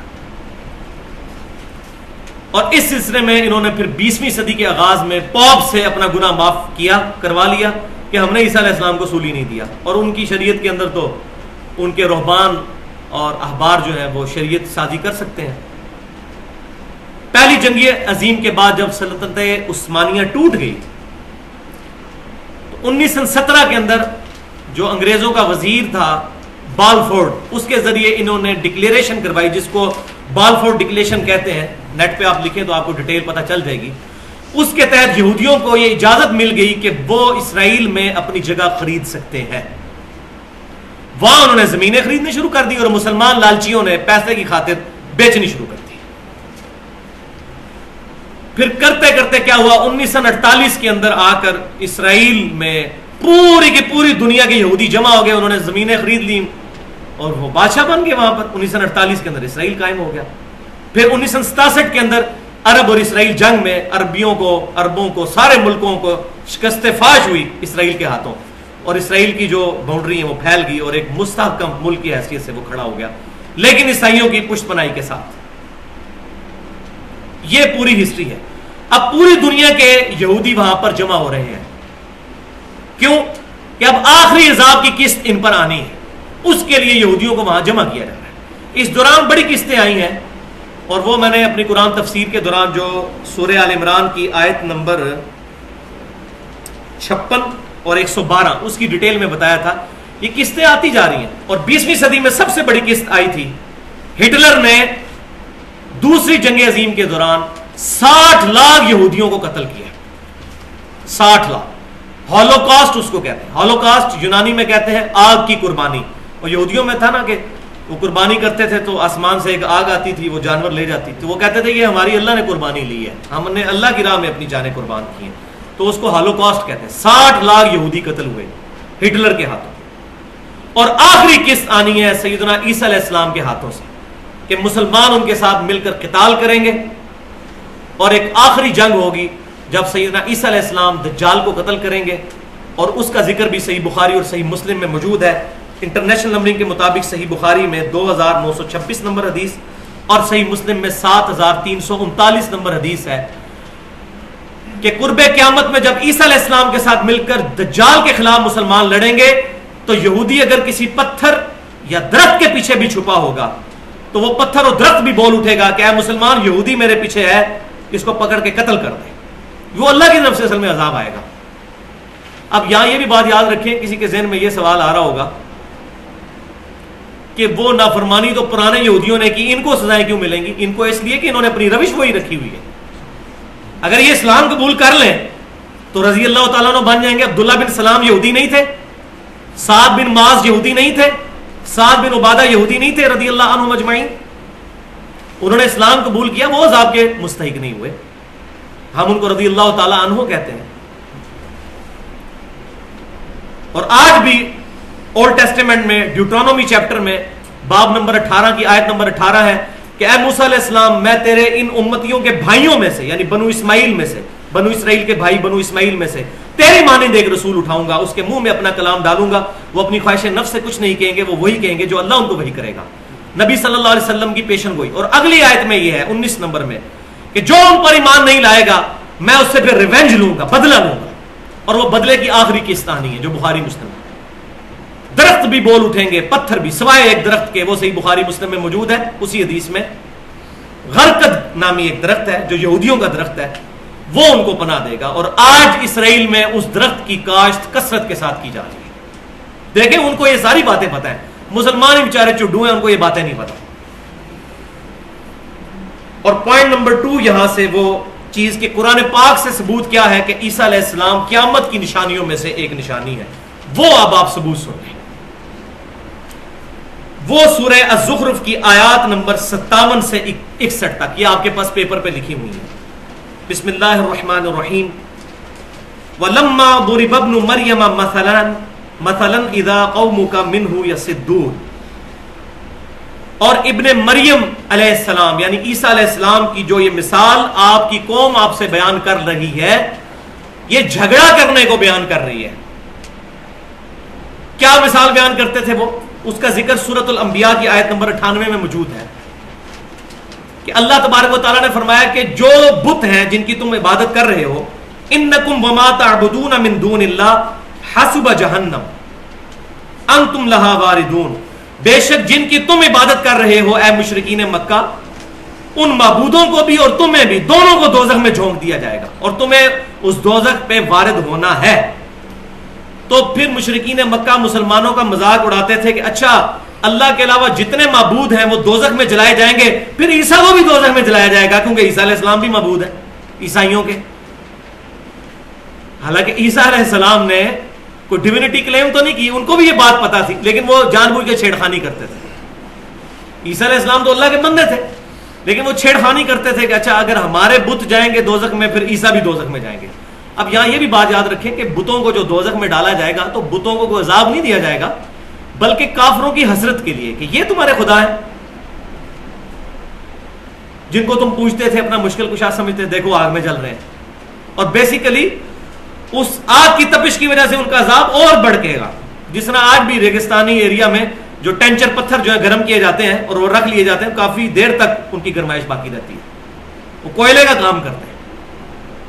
اور اس سلسلے میں انہوں نے پھر 20ویں صدی کے آغاز میں پوپ سے اپنا گناہ معاف کروا لیا کہ ہم نے عیسیٰ علیہ السلام کو سولی نہیں دیا، اور ان کی شریعت کے اندر تو ان کے رہبان اور احبار جو ہیں وہ شریعت سازی کر سکتے ہیں۔ پہلی جنگ عظیم کے بعد جب سلطنت عثمانیہ ٹوٹ گئی تو 1917 کے اندر جو انگریزوں کا وزیر تھا بالفورڈ، اس کے ذریعے انہوں نے ڈکلیریشن کروائی جس کو بالفورڈ ڈکلیریشن کہتے ہیں، نیٹ پہ آپ لکھیں تو آپ کو ڈیٹیل پتہ چل جائے گی۔ اس کے تحت یہودیوں کو یہ اجازت مل گئی کہ وہ اسرائیل میں اپنی جگہ خرید سکتے ہیں، وہاں انہوں نے زمینیں خریدنی شروع کر دی اور مسلمان لالچیوں نے پیسے کی خاطر بیچنی شروع کر دی۔ پھر کرتے کرتے کیا ہوا، 1948 کے اندر آ کر اسرائیل میں پوری کی پوری دنیا کے یہودی جمع ہو گئے، انہوں نے زمینیں خرید لی اور وہ بادشاہ بن گئے وہاں پر۔ 1948 کے اندر اسرائیل قائم ہو گیا۔ پھر 1967 کے اندر عرب اور اسرائیل جنگ میں عربوں کو سارے ملکوں کو شکست فاش ہوئی اسرائیل کے ہاتھوں، اور اسرائیل کی جو باؤنڈری ہے وہ پھیل گئی اور ایک مستحکم ملک کی حیثیت سے وہ کھڑا ہو گیا، لیکن عیسائیوں کی پشت پناہی کے ساتھ۔ یہ پوری ہسٹری ہے۔ اب پوری دنیا کے یہودی وہاں پر جمع ہو رہے ہیں، کیوں کہ اب آخری عذاب کی قسط ان پر آنی ہے، اس کے لیے یہودیوں کو وہاں جمع کیا جا رہا ہے۔ اس دوران بڑی قسطیں آئی ہیں، اور وہ میں نے اپنی قرآن تفسیر کے دوران جو سورہ آل عمران کی آیت نمبر 56 اور 112 اس کی ڈیٹیل میں بتایا تھا۔ یہ قسطیں آتی جا رہی ہیں، اور 20ویں صدی میں سب سے بڑی قسط آئی تھی۔ ہٹلر نے دوسری جنگ عظیم کے دوران 60 لاکھ یہودیوں کو قتل کیا، 60 لاکھ۔ ہولوکاسٹ اس کو کہتے ہیں، ہولوکاسٹ یونانی میں کہتے ہیں آگ کی قربانی، اور یہودیوں میں تھا نا کہ وہ قربانی کرتے تھے تو آسمان سے ایک آگ آتی تھی، وہ جانور لے جاتی تھی، وہ کہتے تھے یہ ہماری اللہ نے قربانی لی ہے، ہم نے اللہ کی راہ میں اپنی جانیں قربان کی ہیں، تو اس کو ہولوکاسٹ کہتے ہیں۔ 60 لاکھ یہودی قتل ہوئے ہٹلر کے ہاتھوں، اور آخری قسط آنی ہے سیدنا عیسیٰ علیہ السلام کے ہاتھوں سے کہ مسلمان ان کے ساتھ مل کر قتال کریں گے، اور ایک آخری جنگ ہوگی جب سیدنا عیسیٰ علیہ السلام دجال کو قتل کریں گے، اور اس کا ذکر بھی صحیح بخاری اور صحیح مسلم میں موجود ہے۔ انٹرنیشنل نمبرنگ کے مطابق صحیح بخاری میں 2926 نمبر حدیث اور صحیح مسلم میں 7339 نمبر حدیث ہے کہ قرب قیامت میں جب عیسیٰ علیہ السلام کے ساتھ مل کر دجال کے خلاف مسلمان لڑیں گے تو یہودی اگر کسی پتھر یا درخت کے پیچھے بھی چھپا ہوگا تو وہ پتھر اور درخت بھی بول اٹھے گا کہ اے مسلمان، یہودی میرے پیچھے ہے، اس کو پکڑ کے قتل کر دیں۔ وہ اللہ کی طرف سے اصل میں عذاب آئے گا۔ اب یہاں یہ بھی بات یاد رکھیں، کسی کے ذہن میں یہ سوال آ رہا ہوگا کہ وہ نافرمانی تو پرانے یہودیوں نے کی، ان کو سزائیں کیوں ملیں گی؟ ان کو اس لیے کہ انہوں نے اپنی روش وہی رکھی ہوئی ہے۔ اگر یہ اسلام قبول کر لیں تو رضی اللہ تعالیٰ عنہ بن جائیں گے۔ عبداللہ بن سلام یہودی نہیں تھے، سعد بن معاذ یہودی نہیں تھے، سعد بن عبادہ یہودی نہیں تھے رضی اللہ عنہم اجمعین، انہوں نے اسلام قبول کیا، وہ عذاب کے مستحق نہیں ہوئے، ہم ان کو رضی اللہ تعالیٰ عنہ کہتے ہیں۔ اور آج بھی اولڈ ٹیسٹیمنٹ میں ڈیوٹرانومی چیپٹر میں باب نمبر 18 کی آیت نمبر 18 ہے کہ اے موسیٰ علیہ السلام، میں تیرے ان امتیوں کے بھائیوں میں سے، یعنی بنو اسماعیل میں سے، بنو اسرائیل کے بھائی بنو اسماعیل میں سے تیری مانند ایک رسول اٹھاؤں گا، اس کے منہ میں اپنا کلام ڈالوں گا، وہ اپنی خواہش نفس سے کچھ نہیں کہیں گے، وہ وہی کہیں گے جو اللہ ان کو وہی کرے گا۔ نبی صلی اللہ علیہ وسلم کی پیشن گوئی۔ اور اگلی آیت میں یہ ہے 19 نمبر میں کہ جو ان پر ایمان نہیں لائے گا میں اس سے پھر ریونج لوں گا، بدلہ لوں گا، اور وہ بدلے کی آخری قسط آنی ہے جو بخاری مسلم ہے۔ درخت بھی بول اٹھیں گے، پتھر بھی، سوائے ایک درخت کے، وہ صحیح بخاری مسلم میں موجود ہے۔ اسی حدیث میں غرقد نامی ایک درخت ہے جو یہودیوں کا درخت ہے، وہ ان کو پناہ دے گا۔ اور آج اسرائیل میں اس درخت کی کاشت کثرت کے ساتھ کی جا رہی ہے۔ دیکھیں ان کو یہ ساری باتیں پتہ ہیں، مسلمان ہی بیچارے چڈو ہیں، ان کو یہ باتیں نہیں پتہ۔ اور پوائنٹ نمبر 2 یہاں سے وہ چیز کہ قرآن پاک سے ثبوت کیا ہے کہ عیسیٰ علیہ السلام قیامت کی نشانیوں میں سے ایک نشانی ہے، وہ اب آپ ثبوت سن لیں۔ وہ سورہ الزخرف کی آیات نمبر 57 سے 61 تک، یہ آپ کے پاس پیپر پہ لکھی ہوئی ہے۔ بسم اللہ الرحمن الرحیم۔ وَلَمَّا ضُرِبَ ابْنُ مَرْيَمَ مَثَلًا إِذَا قَوْمُكَ مِنْهُ يَصِدُّونَ۔ اور ابن مریم علیہ السلام یعنی عیسیٰ علیہ السلام کی جو یہ مثال آپ کی قوم آپ سے بیان کر رہی ہے، یہ جھگڑا کرنے کو بیان کر رہی ہے. کیا مثال بیان کرتے تھے وہ؟ اس کا ذکر سورۃ الانبیاء کی آیت نمبر 98 میں موجود ہے کہ اللہ تبارک و تعالیٰ نے فرمایا کہ جو بت ہیں جن کی تم عبادت کر رہے ہو، انکم وما تعبدون من دون اللہ حسب جہنم انتم لہا واردون، بے شک جن کی تم عبادت کر رہے ہو اے مشرکین مکہ، ان معبودوں کو بھی اور تمہیں بھی، دونوں کو دوزخ میں جھونک دیا جائے گا اور تمہیں اس دوزخ پہ وارد ہونا ہے. تو پھر مشرکین مکہ مسلمانوں کا مذاق اڑاتے تھے کہ اچھا اللہ کے علاوہ جتنے معبود ہیں وہ دوزخ میں جلائے جائیں گے، پھر عیسیٰ کو بھی دوزخ میں جلایا جائے گا کیونکہ عیسیٰ علیہ السلام بھی معبود ہے عیسائیوں کے. حالانکہ عیسیٰ علیہ السلام نے کوئی ڈیوینٹی کلیم تو نہیں کی، ان کو بھی یہ بات پتا تھی، لیکن وہ جان بوجھ کے چھیڑخانی کرتے تھے. عیسیٰ علیہ السلام تو اللہ کے بندے تھے، لیکن وہ چھیڑخانی کرتے تھے کہ اچھا اگر ہمارے بت جائیں گے دوزخ میں، پھر عیسیٰ بھی دوزخ میں جائیں گے. اب یہاں یہ بھی بات یاد رکھیں کہ بتوں کو جو دوزخ میں ڈالا جائے گا تو بتوں کو کوئی عذاب نہیں دیا جائے گا، بلکہ کافروں کی حسرت کے لیے کہ یہ تمہارے خدا ہیں جن کو تم پوچھتے تھے، اپنا مشکل کشا سمجھتے، دیکھو آگ میں جل رہے ہیں. اور بیسیکلی اس آگ کی تپش کی وجہ سے ان کا عذاب اور بڑھ کے گا. جس طرح آج بھی ریگستانی ایریا میں جو ٹینچر پتھر جو ہے گرم کیے جاتے ہیں اور وہ رکھ لیے جاتے ہیں، کافی دیر تک ان کی گرمائش باقی رہتی ہے، وہ کوئلے کا کام کرتے ہیں.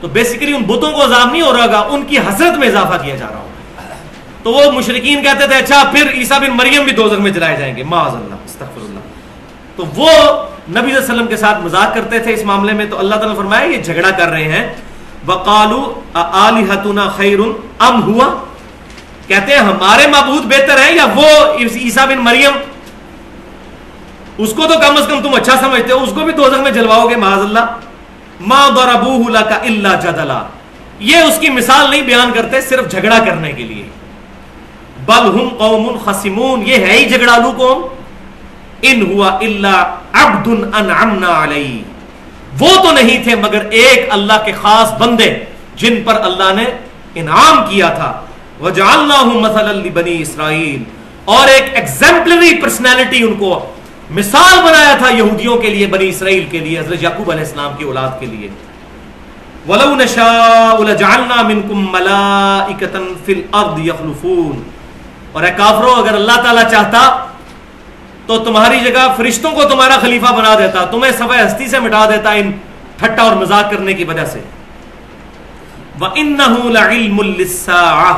تو بیسیکلی ان بتوں کو عذاب نہیں ہو رہا گا، ان کی حسرت میں اضافہ کیا جا رہا ہوگا. تو وہ مشرکین کہتے تھے اچھا پھر عیسیٰ بن مریم بھی دوزخ میں جلائے جائیں گے، معاذ اللہ استغفر اللہ. تو وہ نبی صلی اللہ علیہ وسلم کے ساتھ مذاق کرتے تھے اس معاملے میں. تو اللہ تعالیٰ نے فرمایا یہ جھگڑا کر رہے ہیں. وَقَالُوا أَآلِهَتُنَا خَيْرٌ أَمْ هُوَ، کہتے ہیں ہمارے معبود بہتر ہیں یا وہ عیسیٰ بن مریم؟ اس کو تو کم از کم تم اچھا سمجھتے ہو، اس کو بھی دوزخ میں جلواؤ گے معاذ اللہ. مَا ضَرَبُوهُ لَكَ إِلَّا جَدَلًا، یہ اس کی مثال نہیں بیان کرتے صرف جھگڑا کرنے کے لیے. بل ہم قوم خصمون، یہ ہے ہی جھگڑالو قوم. ان ہوا الا عبد انعمنا علیہ، وہ تو نہیں تھے مگر ایک اللہ کے خاص بندے جن پر اللہ نے انعام کیا تھا. وجعلناہ مثلا لبنی اسرائیل، اور ایک ایگزمپلری پرسنالٹی ان کو مثال بنایا تھا یہودیوں کے لیے، بنی اسرائیل کے لیے، حضرت یعقوب علیہ السلام کی اولاد کے لیے. وَلَوْ نَشَاءُ لَجَعَلْنَا مِنْكُمْ مَلَائِكَةً فِي الْأَرْضِ يَخْلُفُونَ، اور اے کافروں اگر اللہ تعالیٰ چاہتا تو تمہاری جگہ فرشتوں کو تمہارا خلیفہ بنا دیتا، تمہیں صفحہ ہستی سے مٹا دیتا ان ٹھٹا اور مذاق کرنے کی وجہ سے. وَإِنَّهُ لَعِلْمٌ لِلسَّاعَةِ،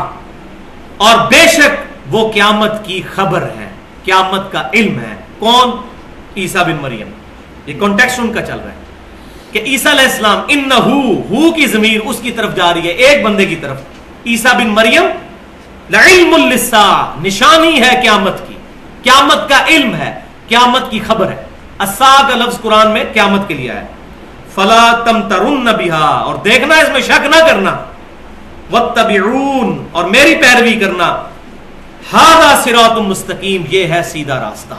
اور بے شک وہ قیامت کی خبر ہے، قیامت کا علم ہے. کون؟ عیسیٰ بن مریم. یہ کانٹیکسٹ ان کا چل رہا ہے کہ عیسیٰ علیہ السلام، انہو کی ضمیر اس کی طرف جا رہی ہے، ایک بندے کی طرف. عیسیٰ بن مریم لعلم للساعة، نشانی ہے قیامت کی، قیامت کا علم ہے، قیامت کی خبر ہے. الساعة کا لفظ قرآن میں قیامت کے لیے ہے. فلا تمترن بها، اور دیکھنا اس میں شک نہ کرنا. واتبعون، اور میری پیروی کرنا. ھذا صراط مستقیم، یہ ہے سیدھا راستہ.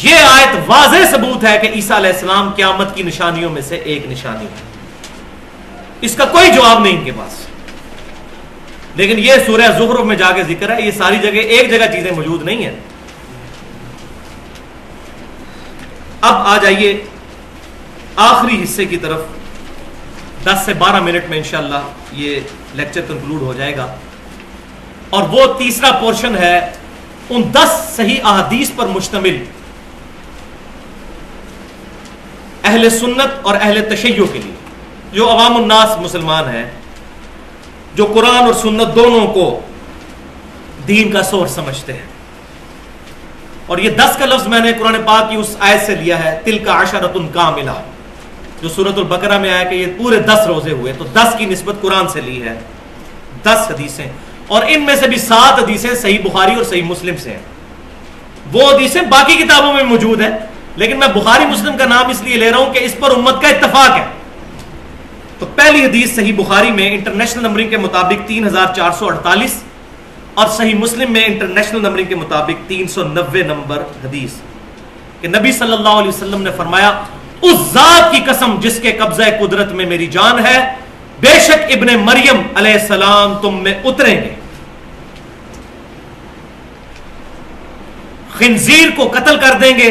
یہ آیت واضح ثبوت ہے کہ عیسیٰ علیہ السلام قیامت کی نشانیوں میں سے ایک نشانی ہے. اس کا کوئی جواب نہیں ان کے پاس. لیکن یہ سورہ زخرف میں جا کے ذکر ہے، یہ ساری جگہ ایک جگہ چیزیں موجود نہیں ہیں. اب آ جائیے آخری حصے کی طرف. 10 سے 12 منٹ میں انشاءاللہ یہ لیکچر کنکلوڈ ہو جائے گا، اور وہ تیسرا پورشن ہے ان 10 صحیح احادیث پر مشتمل اہل سنت اور اہل تشیع کے لیے، جو عوام الناس مسلمان ہیں، جو قرآن اور سنت دونوں کو دین کا سورس سمجھتے ہیں. اور یہ 10 کا لفظ میں نے قرآن پاک کی اس آیت سے لیا ہے، تلک عشرۃ کاملہ، جو سورۃ البقرہ میں آیا کہ یہ پورے 10 روزے ہوئے، تو 10 کی نسبت قرآن سے لی ہے. 10 حدیثیں، اور ان میں سے بھی 7 حدیثیں صحیح بخاری اور صحیح مسلم سے ہیں. وہ حدیثیں باقی کتابوں میں موجود ہیں، لیکن میں بخاری مسلم کا نام اس لیے لے رہا ہوں کہ اس پر امت کا اتفاق ہے. تو پہلی حدیث صحیح بخاری میں انٹرنیشنل نمبرنگ کے مطابق 3448، اور صحیح مسلم میں انٹرنیشنل نمبرنگ کے مطابق 390 نمبر حدیث، کہ نبی صلی اللہ علیہ وسلم نے فرمایا اس ذات کی قسم جس کے قبضہ قدرت میں میری جان ہے، بے شک ابن مریم علیہ السلام تم میں اتریں گے، خنزیر کو قتل کر دیں گے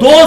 2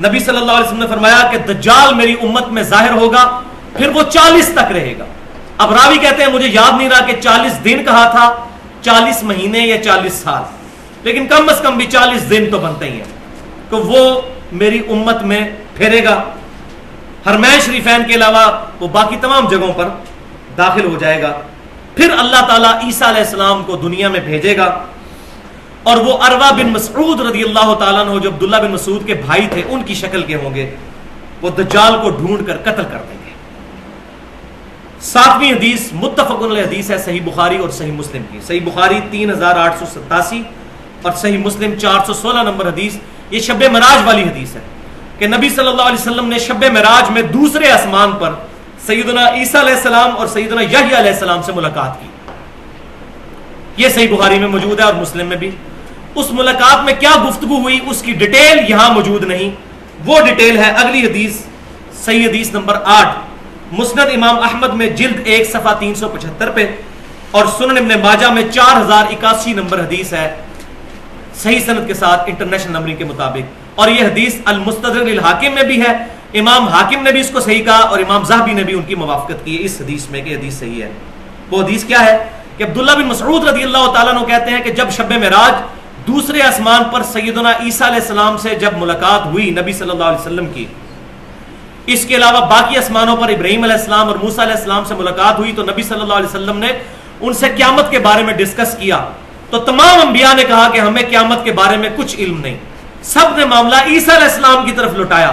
نبی صلی اللہ علیہ وسلم نے فرمایا کہ دجال میری امت میں ظاہر ہوگا، پھر وہ 40 تک رہے گا۔ اب راوی کہتے ہیں مجھے یاد نہیں رہا کہ 40 دن کہا تھا، 40 مہینے یا 40 سال، لیکن کم از کم بھی 40 دن تو بنتے ہی ہیں۔ تو وہ میری امت میں پھیرے گا، حرمین شریفین کے علاوہ وہ باقی تمام جگہوں پر داخل ہو جائے گا۔ پھر اللہ تعالیٰ عیسیٰ علیہ السلام کو دنیا میں بھیجے گا، اور وہ عروہ بن مسعود رضی اللہ تعالیٰ عنہ جو عبداللہ بن مسعود کے بھائی تھے ان کی شکل کے ہوں گے، وہ دجال کو ڈھونڈ کر قتل کر دیں گے۔ 7ویں حدیث متفق علیہ حدیث ہے صحیح بخاری اور صحیح مسلم کی۔ صحیح بخاری 3887 اور صحیح مسلم 416 نمبر حدیث۔ یہ شب معراج والی حدیث ہے کہ نبی صلی اللہ علیہ وسلم نے شب معراج میں دوسرے آسمان پر سیدنا عیسیٰ علیہ السلام اور سیدنا یحییٰ علیہ السلام سے ملاقات کی۔ یہ صحیح بخاری میں موجود ہے اور مسلم میں بھی۔ اس ملاقات میں کیا گفتگو ہوئی اس کی ڈیٹیل یہاں موجود نہیں، وہ ڈیٹیل ہے اگلی حدیث، صحیح حدیث نمبر 8 مسند امام احمد میں جلد 1 صفحہ 375 پہ، اور سنن ابن ماجہ میں 4081 نمبر حدیث ہے صحیح سند کے ساتھ انٹرنیشنل نمبرنگ کے مطابق۔ اور یہ حدیث المستدرک للحاکم میں بھی ہے، امام حاکم نے بھی اس کو صحیح کہا اور امام ذہبی نے بھی ان کی موافقت کی اس حدیث میں کہ حدیث صحیح ہے۔ وہ حدیث کیا ہے کہ عبداللہ بن مسعود رضی اللہ تعالیٰ عنہ کہتے ہیں کہ جب شب معراج دوسرے آسمان پر سیدنا عیسیٰ علیہ السلام سے جب ملاقات ہوئی نبی صلی اللہ علیہ وسلم کی، اس کے علاوہ باقی آسمانوں پر ابراہیم علیہ السلام اور موسیٰ علیہ السلام سے ملاقات ہوئی، تو نبی صلی اللہ علیہ وسلم نے ان سے قیامت کے بارے میں ڈسکس کیا، تو تمام انبیاء نے کہا کہ ہمیں قیامت کے بارے میں کچھ علم نہیں، سب نے معاملہ عیسیٰ علیہ السلام کی طرف لوٹایا۔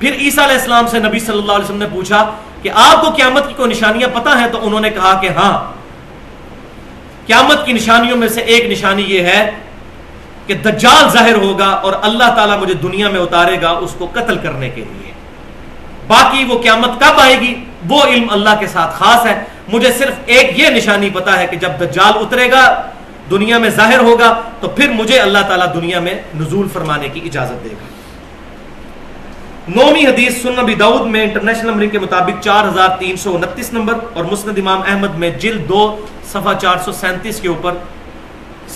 پھر عیسیٰ علیہ السلام سے نبی صلی اللہ علیہ وسلم نے پوچھا کہ آپ کو قیامت کی کوئی نشانیاں پتہ ہیں؟ تو انہوں نے کہا کہ ہاں، قیامت کی نشانیوں میں سے ایک نشانی یہ ہے کہ دجال ظاہر ہوگا اور اللہ تعالیٰ مجھے دنیا میں اتارے گا اس کو قتل کرنے کے لیے، باقی وہ قیامت کب آئے گی وہ علم اللہ کے ساتھ خاص ہے، مجھے صرف ایک یہ نشانی پتا ہے کہ جب دجال اترے گا دنیا میں ظاہر ہوگا تو پھر مجھے اللہ تعالیٰ دنیا میں نزول فرمانے کی اجازت دے گا۔ 9ویں حدیث سنن ابی داؤد میں انٹرنیشنل نمبرنگ کے مطابق 4329 نمبر اور مسند امام احمد میں جلد 2 صفحہ 437 کے اوپر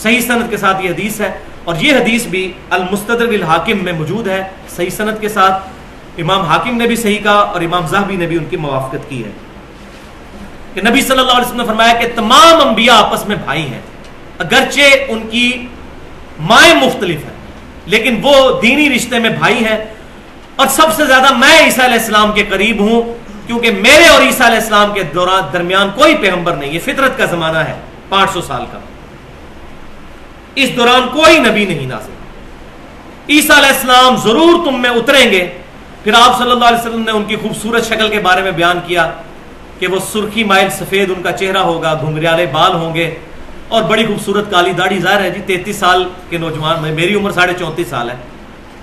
صحیح سند کے ساتھ یہ حدیث ہے، اور یہ حدیث بھی المستدرک للحاکم میں موجود ہے صحیح سند کے ساتھ۔ امام حاکم نے بھی صحیح کہا اور امام ذہبی نے بھی ان کی موافقت کی ہے کہ نبی صلی اللہ علیہ وسلم نے فرمایا کہ تمام انبیاء آپس میں بھائی ہیں، اگرچہ ان کی مائیں مختلف ہیں لیکن وہ دینی رشتے میں بھائی ہیں، اور سب سے زیادہ میں عیسیٰ علیہ السلام کے قریب ہوں کیونکہ میرے اور عیسیٰ علیہ السلام کے درمیان کوئی پیغمبر نہیں، یہ فطرت کا زمانہ ہے 500 سال کا، اس دوران کوئی نبی نہیں نازل، عیسیٰ علیہ السلام ضرور تم میں اتریں گے۔ پھر آپ صلی اللہ علیہ وسلم نے ان کی خوبصورت شکل کے بارے میں بیان کیا کہ وہ سرخی مائل سفید ان کا چہرہ ہوگا، گھنگریالے بال ہوں گے اور بڑی خوبصورت کالی داڑھی، ظاہر ہے جی 33 سال کے نوجوان، میری عمر 34.5 سال ہے،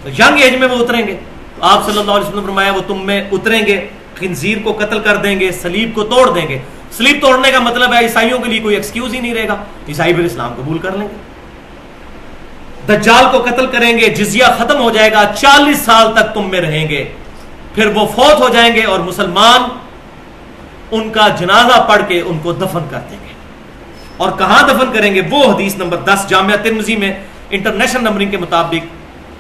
تو ینگ ایج میں وہ اتریں گے، تو آپ صلی اللہ علیہ وسلم نے فرمایا وہ تم میں اتریں گے، خنزیر کو قتل کر دیں گے، صلیب کو توڑ دیں گے۔ صلیب توڑنے کا مطلب ہے عیسائیوں کے لیے کوئی ایکسکیوز ہی نہیں رہے گا، عیسائی پھر اسلام قبول کر لیں گے، دجال کو قتل کریں گے، جزیہ ختم ہو جائے گا، 40 سال تک تم میں رہیں گے، پھر وہ فوت ہو جائیں گے اور مسلمان ان کا جنازہ پڑھ کے ان کو دفن کر دیں گے۔ اور کہاں دفن کریں گے؟ وہ حدیث نمبر 10 جامعہ ترمذی میں انٹرنیشنل نمبرنگ کے مطابق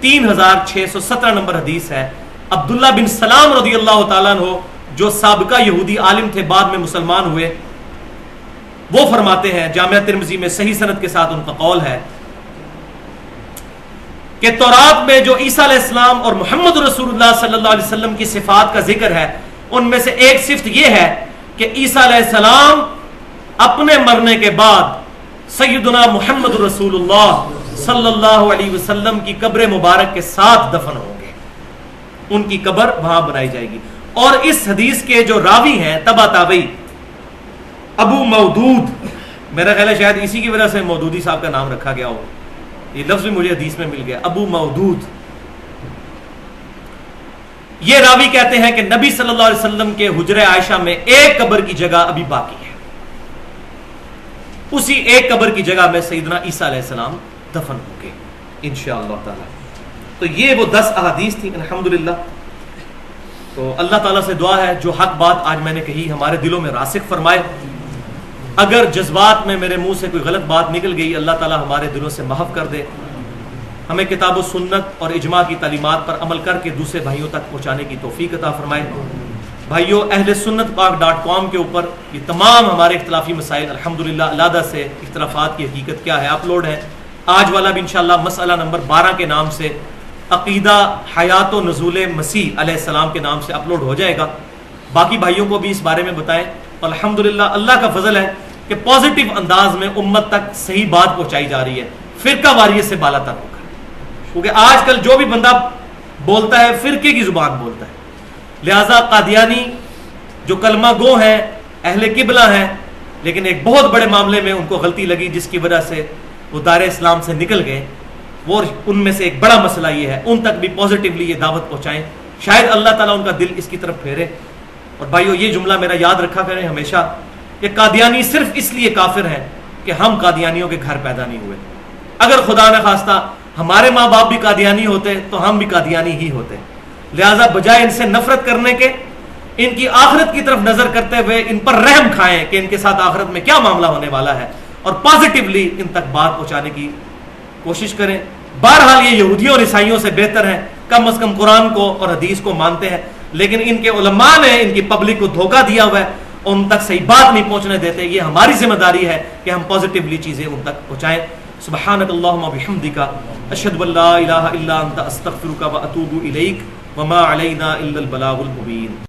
3617 نمبر حدیث ہے۔ عبداللہ بن سلام رضی اللہ تعالیٰ عنہ جو سابقہ یہودی عالم تھے بعد میں مسلمان ہوئے، وہ فرماتے ہیں جامعہ ترمذی میں صحیح سند کے ساتھ ان کا قول ہے کہ تورات میں جو عیسیٰ علیہ السلام اور محمد رسول اللہ صلی اللہ علیہ وسلم کی صفات کا ذکر ہے ان میں سے ایک صفت یہ ہے کہ عیسیٰ علیہ السلام اپنے مرنے کے بعد سیدنا محمد رسول اللہ صلی اللہ علیہ وسلم کی قبر مبارک کے ساتھ دفن ہوں گے، ان کی قبر وہاں بنائی جائے گی۔ اور اس حدیث کے جو راوی ہیں تبع تابعی ابو مودود، میرا خیال ہے شاید اسی کی وجہ سے مودودی صاحب کا نام رکھا گیا ہو، یہ لفظ بھی مجھے حدیث میں مل گیا، ابو مودود، یہ راوی کہتے ہیں کہ نبی صلی اللہ علیہ وسلم کے حجرہ عائشہ میں ایک قبر کی جگہ ابھی باقی ہے، اسی ایک قبر کی جگہ میں سیدنا عیسیٰ علیہ السلام دفن ہوں گے انشاءاللہ تعالی۔ تو یہ وہ 10 احادیث تھی الحمدللہ۔ تو اللہ تعالیٰ سے دعا ہے جو حق بات آج میں نے کہی ہمارے دلوں میں راسخ فرمائے، اگر جذبات میں میرے منہ سے کوئی غلط بات نکل گئی اللہ تعالیٰ ہمارے دلوں سے محو کر دے، ہمیں کتاب و سنت اور اجماع کی تعلیمات پر عمل کر کے دوسرے بھائیوں تک پہنچانے کی توفیق عطا فرمائے۔ بھائیوں، اہل سنت پاک .com کے اوپر یہ تمام ہمارے اختلافی مسائل الحمدللہ علیحدہ سے اختلافات کی حقیقت کیا ہے اپلوڈ ہے۔ آج والا بھی انشاءاللہ مسئلہ نمبر 12 کے نام سے عقیدہ حیات و نزول مسیح علیہ السلام کے نام سے اپلوڈ ہو جائے گا۔ باقی بھائیوں کو بھی اس بارے میں بتائیں۔ الحمدللہ اللہ کا فضل ہے کہ پازیٹیو انداز میں امت تک صحیح بات پہنچائی جا رہی ہے، فرقہ واریت سے بالا تر ہو کر، کیونکہ آج کل جو بھی بندہ بولتا ہے فرقے کی زبان بولتا ہے۔ لہذا قادیانی جو کلمہ گو ہیں، اہل قبلہ ہیں، لیکن ایک بہت بڑے معاملے میں ان کو غلطی لگی جس کی وجہ سے وہ دار اسلام سے نکل گئے، وہ ان میں سے ایک بڑا مسئلہ یہ ہے، ان تک بھی پازیٹیولی یہ دعوت پہنچائیں، شاید اللہ تعالیٰ ان کا دل اس کی طرف پھیرے۔ اور بھائیو یہ جملہ میرا یاد رکھا کریں ہمیشہ کہ قادیانی صرف اس لیے کافر ہیں کہ ہم قادیانیوں کے گھر پیدا نہیں ہوئے۔ اگر خدا نہ خواستہ ہمارے ماں باپ بھی قادیانی ہوتے تو ہم بھی قادیانی ہی ہوتے۔ لہذا بجائے ان سے نفرت کرنے کے، ان کی آخرت کی طرف نظر کرتے ہوئے ان پر رحم کھائیں کہ ان کے ساتھ آخرت میں کیا معاملہ ہونے والا ہے، اور پازیٹیولی ان تک بات پہنچانے کی کوشش کریں۔ بہرحال یہ یہودیوں اور عیسائیوں سے بہتر ہیں، کم از کم قرآن کو اور حدیث کو مانتے ہیں، لیکن ان کے علماء نے ان کی پبلک کو دھوکہ دیا ہوا ہے، ان تک صحیح بات نہیں پہنچنے دیتے۔ یہ ہماری ذمہ داری ہے کہ ہم پازیٹیولی چیزیں ان تک پہنچائیں۔ سبحانک اللہم و بحمدک، اشہد ان لا الہ الا انت، استغفرک و اتوب الیک، وما علینا الا البلاغ المبین۔